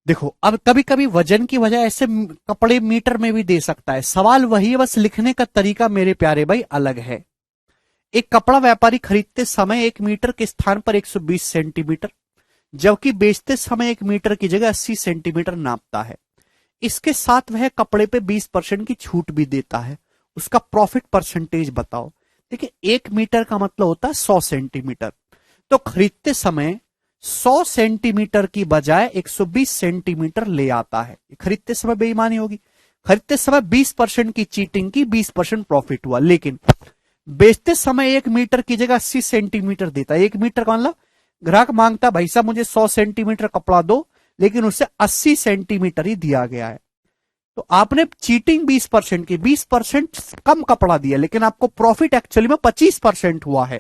A: देखो, अब कभी कभी वजन की वजह ऐसे कपड़े मीटर में भी दे सकता है, सवाल वही है, बस लिखने का तरीका मेरे प्यारे भाई अलग है। एक कपड़ा व्यापारी खरीदते समय 1 मीटर के स्थान पर 120 सेंटीमीटर, जबकि बेचते समय 1 मीटर की जगह 80 सेंटीमीटर नापता है। इसके साथ वह कपड़े पे 20% की छूट भी देता है। उसका प्रॉफिट परसेंटेज बताओ। देखिए, 1 मीटर का मतलब होता है 100 सेंटीमीटर। तो खरीदते समय 100 सेंटीमीटर की बजाय 120 सेंटीमीटर ले आता है। खरीदते समय बेईमानी होगी। खरीदते समय 20% की चीटिंग की, 20% प्रॉफिट हुआ, लेकिन बेचते समय 1 मीटर की जगह 80 सेंटीमीटर देता है। 1 मीटर का मतलब ग्राहक मांगता भाई साहब मुझे 100 सेंटीमीटर कपड़ा दो, लेकिन उससे 80 सेंटीमीटर ही दिया गया है। तो आपने चीटिंग 20% की, 20% कम कपड़ा दिया, लेकिन आपको प्रॉफिट एक्चुअली में 25% हुआ है।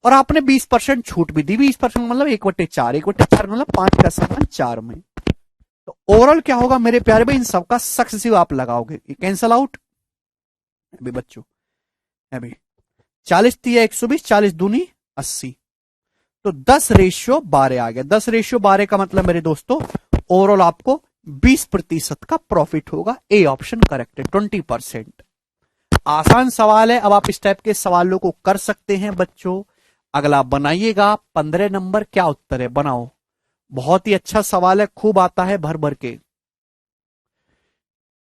A: और आपने 20% छूट भी दी। 20% मतलब 1/4, 1/4 मतलब 5 का सामान 4 में। तो ओवरऑल क्या होगा मेरे प्यारे भाई, इन सबका सक्सेसिव आप लगाओगे, ये कैंसल आउट अभी बच्चों, अभी 40 × 3 = 120, 40 दूनी 80, तो 10/12 आ गया। 10/12 का मतलब मेरे दोस्तों ओवरऑल आपको 20% का प्रॉफिट होगा। ए ऑप्शन करेक्ट है, 20%। आसान सवाल है, अब आप इस टाइप के सवालों को कर सकते हैं बच्चों। अगला बनाइएगा 15 नंबर, क्या उत्तर है बनाओ। बहुत ही अच्छा सवाल है, खूब आता है भर भर के।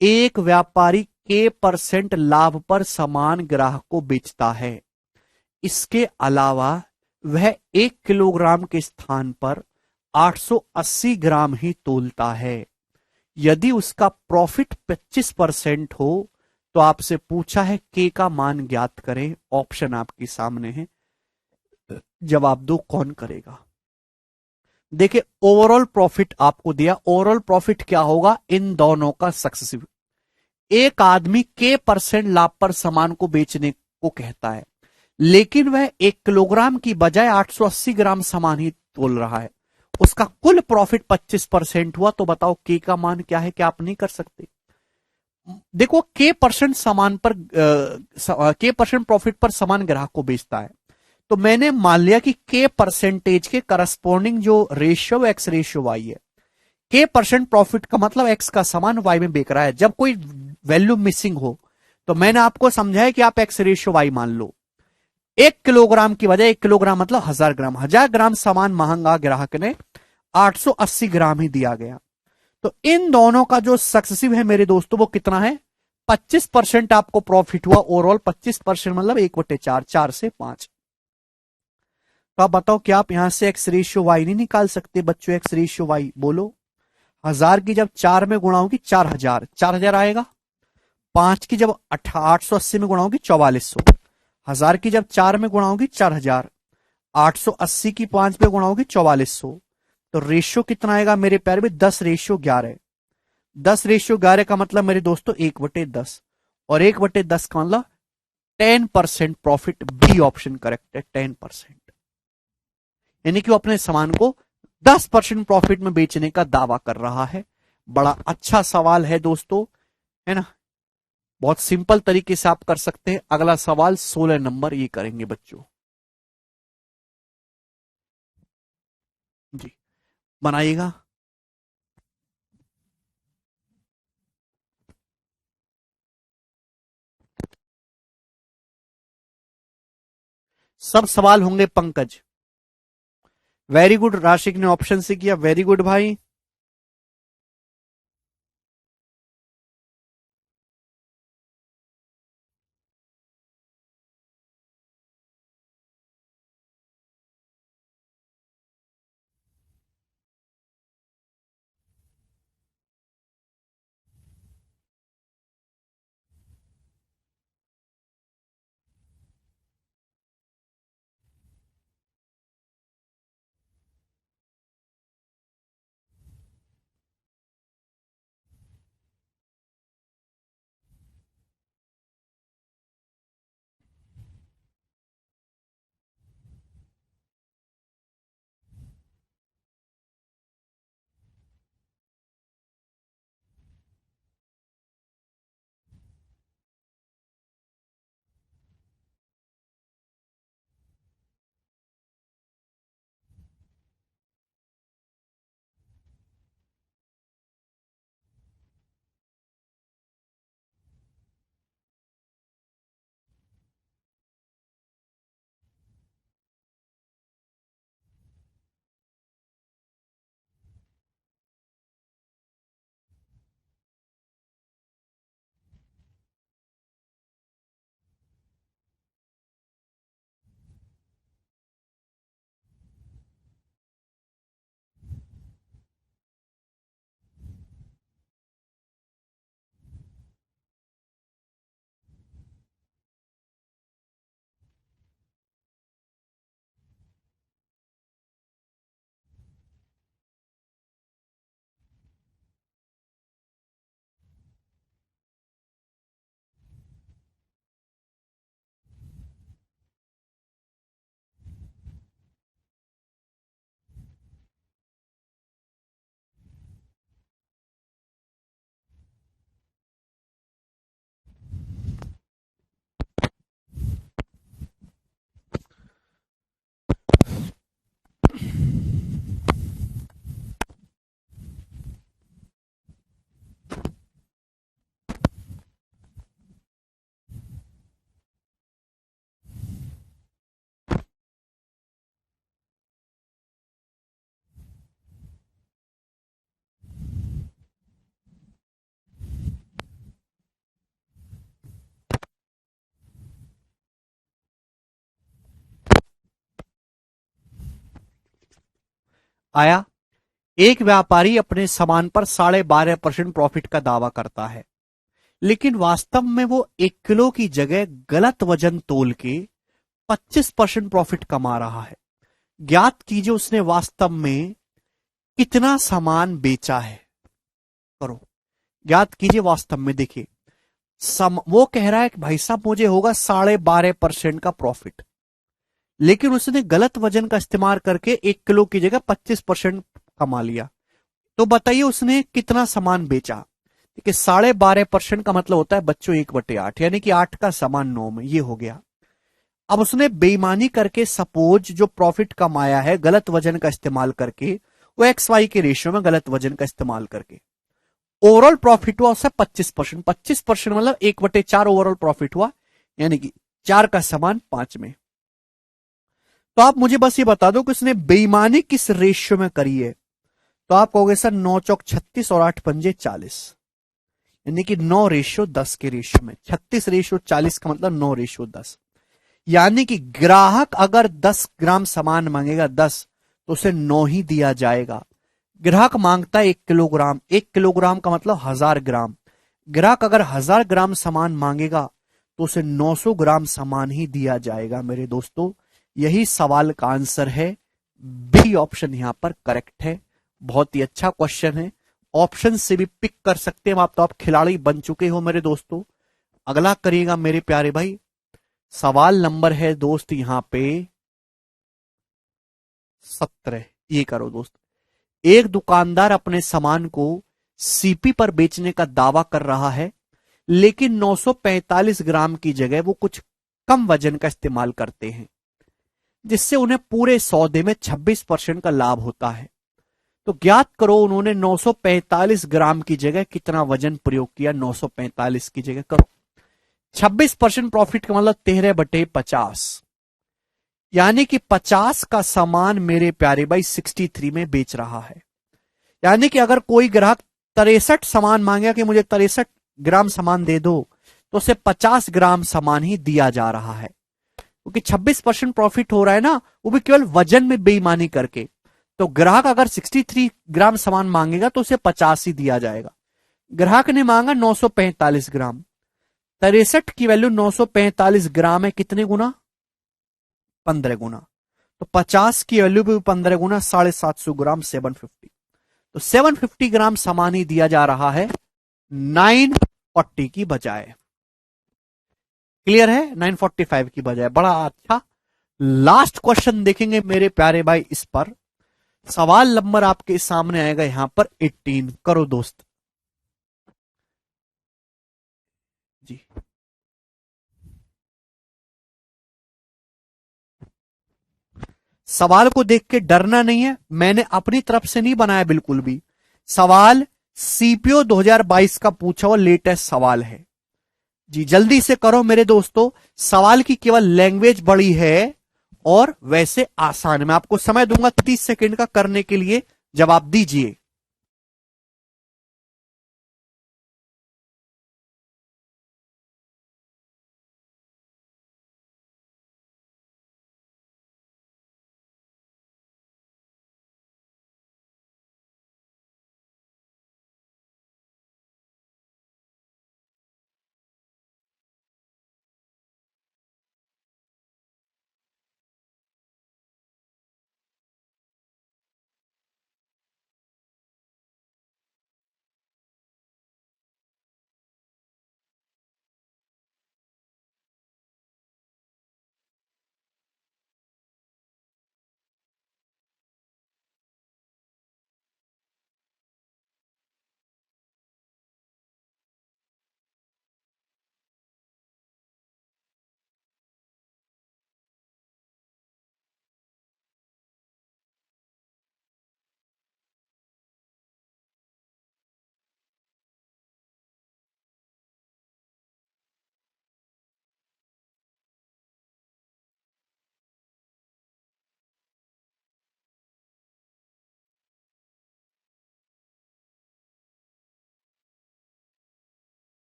A: एक व्यापारी के परसेंट लाभ पर सामान ग्राहक को बेचता है, इसके अलावा वह 1 किलोग्राम के स्थान पर 880 ग्राम ही तोलता है। यदि उसका प्रॉफिट 25% हो तो आपसे पूछा है के का मान ज्ञात करें। ऑप्शन आपके सामने है, जवाब दो कौन करेगा। देखिए ओवरऑल प्रॉफिट आपको दिया, ओवरऑल प्रॉफिट क्या होगा इन दोनों का सक्सेसिव। एक आदमी के परसेंट लाभ पर सामान को बेचने को कहता है, लेकिन वह 1 किलोग्राम की बजाय 880 ग्राम सामान ही तोल रहा है, उसका कुल प्रॉफिट 25% हुआ। तो बताओ के का मान क्या है, क्या आप नहीं कर सकते। देखो के परसेंट सामान पर के परसेंट प्रॉफिट पर सामान ग्राहक को बेचता है, तो मैंने मान लिया कि के परसेंटेज के करस्पॉन्डिंग जो रेशियो एक्स रेशियो वाई है। के परसेंट प्रॉफिट का मतलब एक्स का सामान वाई में बेच रहा है। जब कोई वैल्यू मिसिंग हो तो मैंने आपको समझाया कि आप एक्स रेशियो वाई मान लो। 1 किलोग्राम की बजाय 1 किलोग्राम मतलब 1000 ग्राम, 1000 ग्राम सामान महंगा ग्राहक ने 880 ग्राम ही दिया गया। तो इन दोनों का जो सक्सेसिव है मेरे दोस्तों वो कितना है, 25% आपको प्रॉफिट हुआ ओवरऑल। 25% मतलब 1/4, 4 से 5। तो आप बताओ क्या आप यहां से एक्स रेशियो वाई नहीं निकाल सकते बच्चों। एक्स रेशियो वाई बोलो। 1000 की जब 4 में गुणा होगी 4000, 4000 आएगा। 5 की जब 880 में गुणा होगी 4400। 1000 की जब 4 में गुणा होगी 4000, 880 की 5 पे गुणा होगी 4400। तो रेशियो कितना आएगा मेरे प्यारे में, 10/11। 10/11 का मतलब मेरे दोस्तों 1/10, और 1/10 का मतलब 10% प्रॉफिट। बी ऑप्शन करेक्ट है, 10%। यानी कि वो अपने सामान को 10% प्रॉफिट में बेचने का दावा कर रहा है। बड़ा अच्छा सवाल है दोस्तों, है ना। बहुत सिंपल तरीके से आप कर सकते हैं। अगला सवाल 16 नंबर ये करेंगे बच्चों जी, बनाइएगा। सब सवाल होंगे पंकज। वेरी गुड, राशिक ने ऑप्शन से किया, वेरी गुड भाई। आया। एक व्यापारी अपने सामान पर 12.5% प्रॉफिट का दावा करता है, लेकिन वास्तव में वो 1 किलो की जगह गलत वजन तोल के 25% प्रॉफिट कमा रहा है। ज्ञात कीजिए उसने वास्तव में कितना सामान बेचा है। करो, ज्ञात कीजिए वास्तव में। देखिए, वो कह रहा है कि भाई साहब मुझे होगा 12.5% का प्रॉफिट, लेकिन उसने गलत वजन का इस्तेमाल करके 1 किलो की जगह 25% कमा लिया। तो बताइए उसने कितना सामान बेचा। देखिए, 12.5% का मतलब होता है बच्चों 1/8, यानी कि 8 का सामान 9 में, ये हो गया। अब उसने बेईमानी करके सपोज जो प्रॉफिट कमाया है गलत वजन का इस्तेमाल करके, वो एक्स वाई के रेशियो में गलत वजन का इस्तेमाल करके, ओवरऑल प्रॉफिट हुआ उसका 25%। 25% मतलब 1/4 ओवरऑल प्रॉफिट हुआ, यानी कि 4 का सामान 5 में। तो आप मुझे बस ये बता दो कि उसने बेईमानी किस रेशियो में करी है। तो आप कहोगे सर 9 चौक 36 और 8 पंजे 40, यानी कि 9:10 के रेशियो में। 36:40 का मतलब 9:10, यानी कि ग्राहक अगर 10 ग्राम सामान मांगेगा 10, तो उसे 9 ही दिया जाएगा। ग्राहक मांगता है 1 किलोग्राम, 1 किलोग्राम का मतलब 1000 ग्राम। ग्राहक अगर 1000 ग्राम सामान मांगेगा तो उसे 900 ग्राम सामान ही दिया जाएगा। मेरे दोस्तों, यही सवाल का आंसर है। बी ऑप्शन यहां पर करेक्ट है। बहुत ही अच्छा क्वेश्चन है, ऑप्शन से भी पिक कर सकते हैं आप, तो आप खिलाड़ी बन चुके हो मेरे दोस्तों। अगला करिएगा मेरे प्यारे भाई। सवाल नंबर है दोस्त यहां पे 17। ये करो दोस्त। एक दुकानदार अपने सामान को सीपी पर बेचने का दावा कर रहा है, लेकिन 945 ग्राम की जगह वो कुछ कम वजन का इस्तेमाल करते हैं, जिससे उन्हें पूरे सौदे में 26% का लाभ होता है। तो ज्ञात करो उन्होंने 945 ग्राम की जगह कितना वजन प्रयोग किया। 945 की जगह करो, 26% प्रॉफिट का मतलब 13/50, यानी कि 50 का सामान मेरे प्यारे भाई 63 में बेच रहा है। यानी कि अगर कोई ग्राहक 63 सामान मांगेगा कि मुझे 63 ग्राम सामान दे दो, तो उसे 50 ग्राम सामान ही दिया जा रहा है, क्योंकि 26% प्रॉफिट हो रहा है ना, वो भी केवल वजन में बेईमानी करके। तो ग्राहक अगर 63 ग्राम सामान मांगेगा तो उसे 50 ही दिया जाएगा। ग्राहक ने मांगा 945 ग्राम, 63 की वैल्यू 945 ग्राम है, कितने गुना? 15 गुना। तो 50 की वैल्यू भी 15 गुना, 750 ग्राम, 750। तो 750 ग्राम सामान ही दिया जा रहा है 940 की बजाय। क्लियर है? 945 की बजाय। बड़ा अच्छा। लास्ट क्वेश्चन देखेंगे मेरे प्यारे भाई इस पर। सवाल नंबर आपके सामने आएगा यहां पर 18। करो दोस्त जी। सवाल को देख के डरना नहीं है, मैंने अपनी तरफ से नहीं बनाया बिल्कुल भी। सवाल सीपीओ 2022 का पूछा हुआ लेटेस्ट सवाल है जी। जल्दी से करो मेरे दोस्तों, सवाल की केवल लैंग्वेज बड़ी है और वैसे आसान। मैं आपको समय दूंगा 30 सेकंड का करने के लिए, जवाब दीजिए।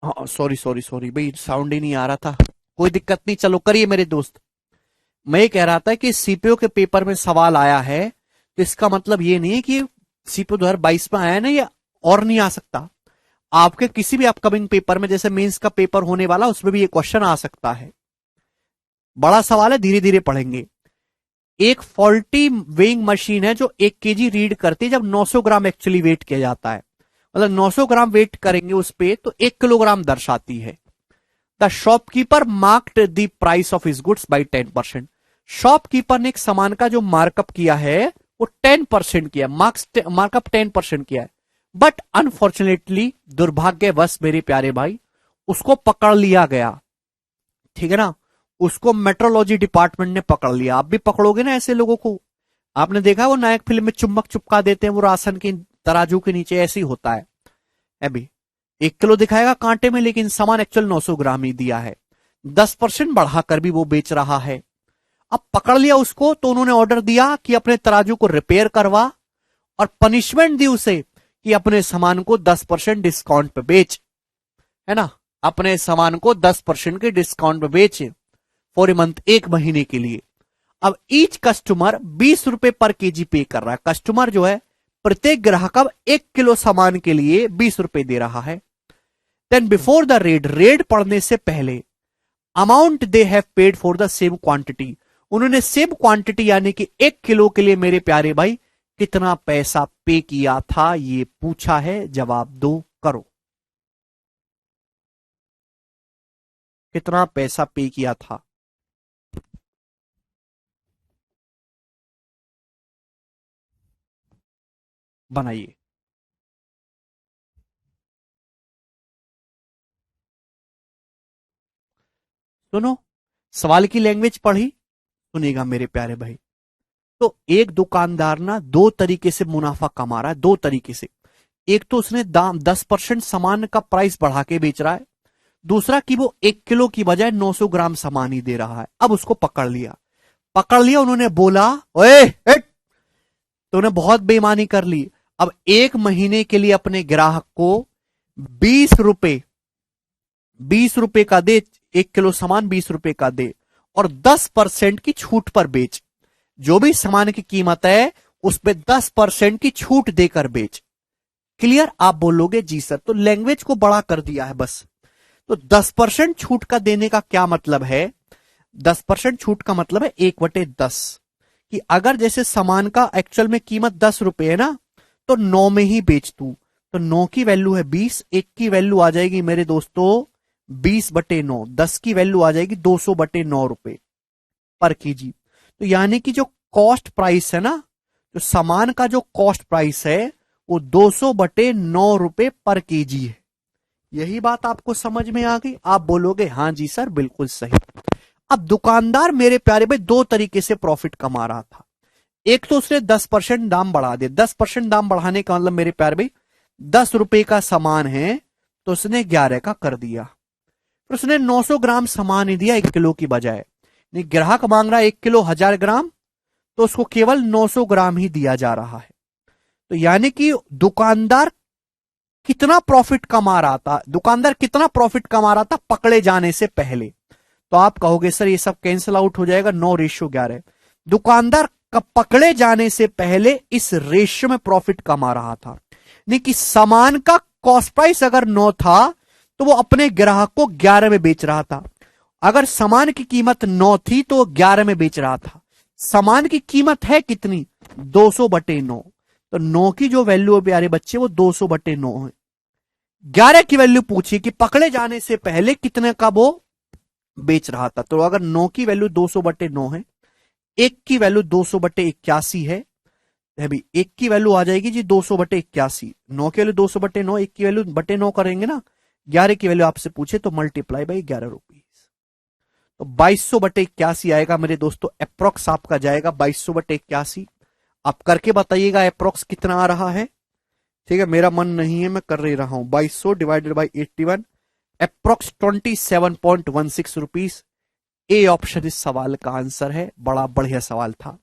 A: हाँ सॉरी सॉरी सॉरी भाई, साउंड ही नहीं आ रहा था। कोई दिक्कत नहीं, चलो करिए मेरे दोस्त। मैं ये कह रहा था कि सीपीओ के पेपर में सवाल आया है, तो इसका मतलब ये नहीं है कि सीपीओ 2022 में आया है ना, ये और नहीं आ सकता। आपके किसी भी अपकमिंग पेपर में, जैसे मेंस का पेपर होने वाला, उसमें भी ये क्वेश्चन आ सकता है। बड़ा सवाल है, धीरे धीरे पढ़ेंगे। एक फॉल्टी वेइंग मशीन है जो 1 केजी रीड करती है जब 900 ग्राम एक्चुअली वेट किया जाता है। मतलब 900 ग्राम वेट करेंगे उस पे तो 1 किलोग्राम दर्शाती है। The shopkeeper marked the price of his goods by 10%। Shopkeeper ने एक सामान का जो मार्कअप किया है वो 10% किया, मार्कअप 10% किया है। बट अनफॉर्चुनेटली, दुर्भाग्यवश मेरे प्यारे भाई, उसको पकड़ लिया गया। ठीक है ना, उसको मेट्रोलॉजी डिपार्टमेंट ने पकड़ लिया। आप भी पकड़ोगे ना ऐसे लोगों को। आपने देखा वो नायक फिल्म में चुम्बक चिपका देते हैं वो राशन की तराजू के नीचे, ऐसे ही होता है अभी। 1 किलो दिखाएगा कांटे में, लेकिन सामान एक्चुअल 900 ग्राम ही दिया है। 10% बढ़ाकर भी वो बेच रहा है। अब पकड़ लिया उसको तो उन्होंने ऑर्डर दिया कि अपने तराजू को रिपेयर करवा, और पनिशमेंट दी उसे कि अपने सामान को 10% डिस्काउंट पे बेच। है ना, अपने सामान को 10% के डिस्काउंट पे बेचे फॉर ए मंथ, 1 महीने के लिए। अब ईच कस्टमर 20 रुपए पर केजी पे कर रहा है। कस्टमर जो है, प्रत्येक ग्राहक अब 1 किलो सामान के लिए 20 रुपए दे रहा है। Then before the raid, raid पड़ने से पहले, amount they have paid for the same quantity, उन्होंने सेम क्वांटिटी यानी कि 1 किलो के लिए मेरे प्यारे भाई कितना पैसा पे किया था, ये पूछा है। जवाब दो, करो। कितना पैसा पे किया था? बनाइए। सुनो, सवाल की लैंग्वेज पढ़ी, सुनेगा मेरे प्यारे भाई। तो एक दुकानदार ना दो तरीके से मुनाफा कमा रहा है, दो तरीके से। एक तो उसने दाम 10% सामान का प्राइस बढ़ा के बेच रहा है। दूसरा कि वो 1 किलो की बजाय 900 ग्राम सामान ही दे रहा है। अब उसको पकड़ लिया, पकड़ लिया, उन्होंने बोला ओए हट, तो उन्हें बहुत बेईमानी कर ली। अब 1 महीने के लिए अपने ग्राहक को 20 रुपए, 20 रुपए का दे, 1 किलो सामान 20 रुपए का दे, और 10% की छूट पर बेच। जो भी सामान की कीमत है उस पर 10% की छूट देकर बेच। क्लियर? आप बोलोगे जी सर, तो लैंग्वेज को बड़ा कर दिया है बस। तो 10% छूट का देने का क्या मतलब है? 10% छूट का मतलब है 1/10, कि अगर जैसे सामान का एक्चुअल में कीमत 10 रुपए है ना, तो 9 में ही बेच तू, तो 9 की वैल्यू है 20, 1 की वैल्यू आ जाएगी मेरे दोस्तों 20/9, 10 की वैल्यू आ जाएगी 200/9 रुपए पर केजी। तो यानी कि जो कॉस्ट प्राइस है ना, जो सामान का जो कॉस्ट प्राइस है वो 200/9 रुपए पर केजी है। यही बात आपको समझ में आ गई? आप बोलोगे हाँ जी सर बिल्कुल सही। अब दुकानदार मेरे प्यारे भाई दो तरीके से प्रॉफिट कमा रहा था। एक तो उसने 10% दाम बढ़ा दिया। 10% दाम बढ़ाने का मतलब मेरे प्यारे भाई, 10 रुपए का सामान है तो उसने 11 का कर दिया। फिर उसने 900 ग्राम सामान ही दिया 1 किलो की बजाय। नहीं, ग्राहक मांग रहा है 1 किलो 1000 ग्राम, तो उसको केवल 900 ग्राम ही दिया जा रहा है। तो यानी कि दुकानदार कितना प्रॉफिट कमा रहा था, दुकानदार कितना प्रॉफिट कमा रहा था पकड़े जाने से पहले? तो आप कहोगे सर ये सब कैंसिल आउट हो जाएगा, 9:11। दुकानदार पकड़े जाने से पहले इस रेशियो में प्रॉफिट कमा रहा था। नहीं कि सामान का कॉस्ट प्राइस अगर 9 था तो वो अपने ग्राहक को 11 में बेच रहा था। अगर सामान की कीमत 9 थी तो वो 11 में बेच रहा था। सामान की कीमत है कितनी? 200/9। तो 9 की जो वैल्यू है प्यारे बच्चे वो 200/9 है। 11 की वैल्यू पूछी कि पकड़े जाने से पहले कितने का वो बेच रहा था। तो अगर 9 की वैल्यू 200/9 है, 1 की वैल्यू 200/81 है, अभी 1 की वैल्यू आ जाएगी जी 200/81। 9 की वैल्यू 200/9, 1 की वैल्यू बटे 9 करेंगे ना। 11 की वैल्यू आपसे पूछे तो मल्टीप्लाई बाई 11 रुपीज, तो 2200/81 आएगा मेरे दोस्तों। अप्रोक्स आपका जाएगा 2200/81। आप करके बताइएगा अप्रोक्स कितना आ रहा है। ठीक है, मेरा मन नहीं है, मैं कर रही रहा हूं। 2200 divided by 81, approx 27.16 rupees. A option इस सवाल का आंसर है। बड़ा बढ़िया सवाल था।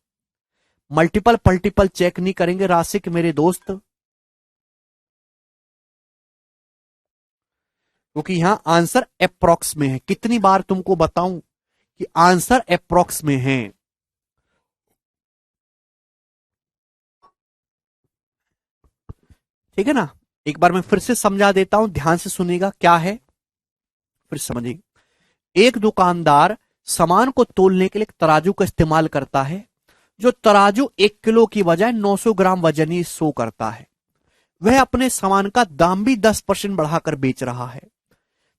A: मल्टीपल पल्टीपल चेक नहीं करेंगे राशिक मेरे दोस्त। क्योंकि यहां आंसर अप्रोक्स में है। कितनी बार तुमको बताऊं कि आंसर अप्रोक्स में है। ठीक है ना, एक बार मैं फिर से समझा देता हूं, ध्यान से सुनिएगा क्या है, फिर समझिएगा। एक दुकानदार सामान को तोलने के लिए एक तराजू का इस्तेमाल करता है, जो तराजू 1 किलो की बजाय 900 ग्राम वजन ही शो करता है। वह अपने सामान का दाम भी 10% बढ़ाकर बेच रहा है।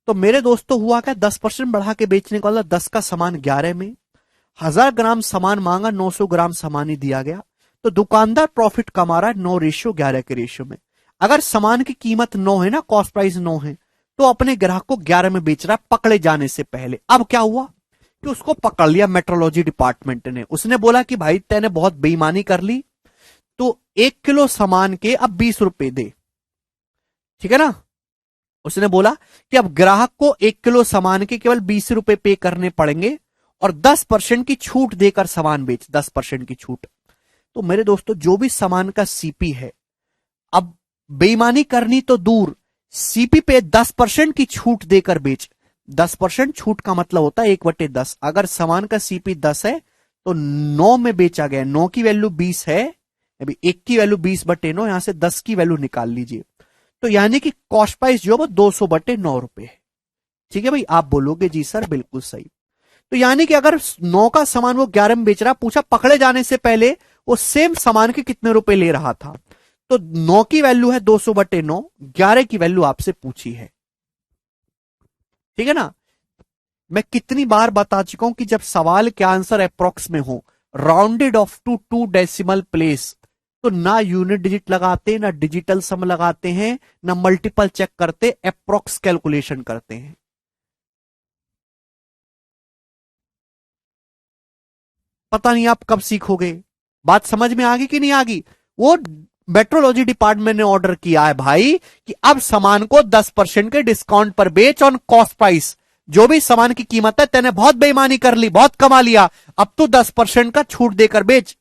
A: तो मेरे दोस्तों हुआ क्या, 10% बढ़ा के बेचने का मतलब 10 का सामान 11 में, 1000 ग्राम सामान मांगा, 900 ग्राम सामान ही दिया गया। तो दुकानदार प्रॉफिट कमा रहा है 9:11 के रेशियो में। अगर सामान की कीमत 9 है ना, कॉस्ट प्राइस 9 है, तो अपने ग्राहक को 11 में बेच रहा है पकड़े जाने से पहले। अब क्या हुआ कि उसको पकड़ लिया मेट्रोलॉजी डिपार्टमेंट ने। उसने बोला कि भाई तैने बहुत बेईमानी कर ली, तो 1 किलो सामान के अब 20 रुपए दे। ठीक है ना, उसने बोला कि अब ग्राहक को 1 किलो सामान के केवल 20 रुपए पे करने पड़ेंगे और 10% की छूट देकर सामान बेच, 10% की छूट। तो मेरे दोस्तों जो भी सामान का सीपी है, अब बेईमानी करनी तो दूर, सीपी पे 10% की छूट देकर बेच। 10% छूट का मतलब होता है 1/10। अगर सामान का सीपी 10 है तो 9 में बेचा गया, 9 की वैल्यू 20 है, अभी 1 की वैल्यू 20/9, यहां से 10 की वैल्यू निकाल लीजिए। तो यानी कि कॉस्ट प्राइस जो है वो 200/9 रुपए है। ठीक है भाई, आप बोलोगे जी सर बिल्कुल सही। तो यानी कि अगर 9 का सामान वो 11 में बेच रहा, पूछा पकड़े जाने से पहले वो सेम सामान के कितने रुपए ले रहा था, तो 9 की वैल्यू है 200/9, 11 की वैल्यू आपसे पूछी है। ठीक है ना, मैं कितनी बार बता चुका हूं कि जब सवाल के आंसर अप्रोक्स में हो, rounded off to 2 decimal place, तो ना यूनिट डिजिट लगाते, ना डिजिटल सम लगाते हैं, ना मल्टीपल चेक करते, अप्रोक्स कैलकुलेशन करते हैं। पता नहीं आप कब सीखोगे, बात समझ में आ गई कि नहीं आ गई। वो मेट्रोलॉजी डिपार्टमेंट ने ऑर्डर किया है भाई कि अब सामान को 10% के डिस्काउंट पर बेच ऑन कॉस्ट प्राइस। जो भी सामान की कीमत है, तेने बहुत बेईमानी कर ली, बहुत कमा लिया, अब तो 10% का छूट देकर बेच।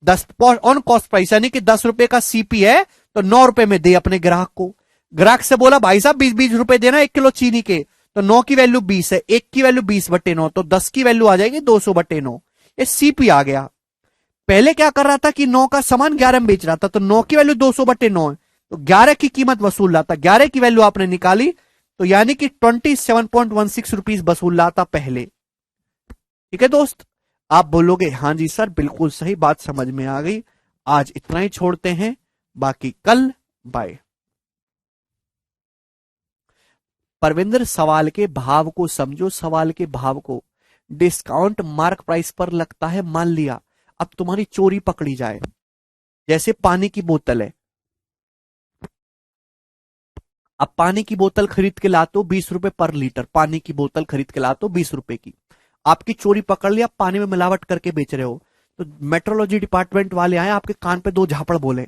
A: 10 ऑन कॉस्ट प्राइस, यानी कि 10 रुपए का सीपी है तो 9 रुपए में दे अपने ग्राहक को। ग्राहक से बोला भाई साहब 20-20 रुपए देना 1 किलो चीनी के, तो 9 की वैल्यू 20 है, 1 की वैल्यू 20/9, तो 10 की वैल्यू आ जाएगी 200/9। ये सीपी आ गया। पहले क्या कर रहा था कि 9 का सामान 11 में बेच रहा था, तो 9 की वैल्यू 200/9 है, तो 11 की कीमत वसूल रहा था, 11 की वैल्यू आपने निकाली, तो यानी कि 27.16 रुपीज वसूल रहा था पहले। ठीक है दोस्त, आप बोलोगे हाँ जी सर बिल्कुल सही, बात समझ में आ गई। आज इतना ही छोड़ते हैं, बाकी कल। बाय। परविंदर सवाल के भाव को समझो, सवाल के भाव को। डिस्काउंट मार्क प्राइस पर लगता है, मान लिया अब तुम्हारी चोरी पकड़ी जाए, जैसे पानी की बोतल है, अब पानी की बोतल खरीद के लाते हो 20 रुपए पर लीटर, पानी की बोतल खरीद के लाते हो 20 रुपए की, आपकी चोरी पकड़ लिया, पानी में मिलावट करके बेच रहे हो। तो मेट्रोलॉजी डिपार्टमेंट वाले आए, आपके कान पे 2 झापड़ बोले,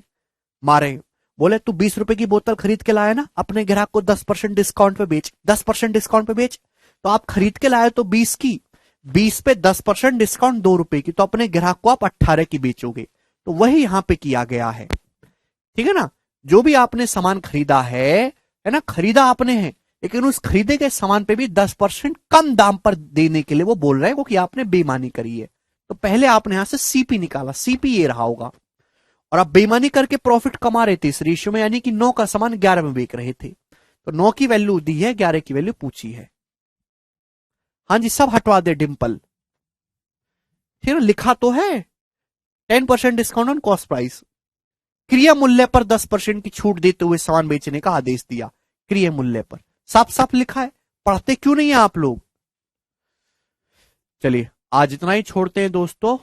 A: मारे, बोले तू 20 रुपए की बोतल खरीद के लाया ना, अपने ग्राहक को 10% डिस्काउंट पे बेच, 10% डिस्काउंट पे बेच। तो आप खरीद के लाए तो 20 की, 20 पे 10% डिस्काउंट 2 रुपए की, तो अपने ग्राहक को आप 18 की बेचोगे। तो वही यहां पे किया गया है। ठीक है ना, जो भी आपने सामान खरीदा है ना, खरीदा आपने है, लेकिन उस खरीदे गए सामान पे भी 10% कम दाम पर देने के लिए वो बोल रहे हैं, क्योंकि आपने बेईमानी करी है। तो पहले आपने यहां से सीपी निकाला, सीपी ये रहा होगा, और आप बेईमानी करके प्रॉफिट कमा रहे थे इस रेशियो में, यानी कि 9 का सामान 11 में बेच रहे थे, तो 9 की वैल्यू दी है, 11 की वैल्यू पूछी है। हाँ जी, सब हटवा दे डिंपल। ठीक है, लिखा तो है 10% डिस्काउंट ऑन कॉस्ट प्राइस, क्रिय मूल्य पर 10% की छूट देते हुए सामान बेचने का आदेश दिया। क्रिय मूल्य पर साफ साफ लिखा है, पढ़ते क्यों नहीं है आप लोग। चलिए आज इतना ही छोड़ते हैं दोस्तों।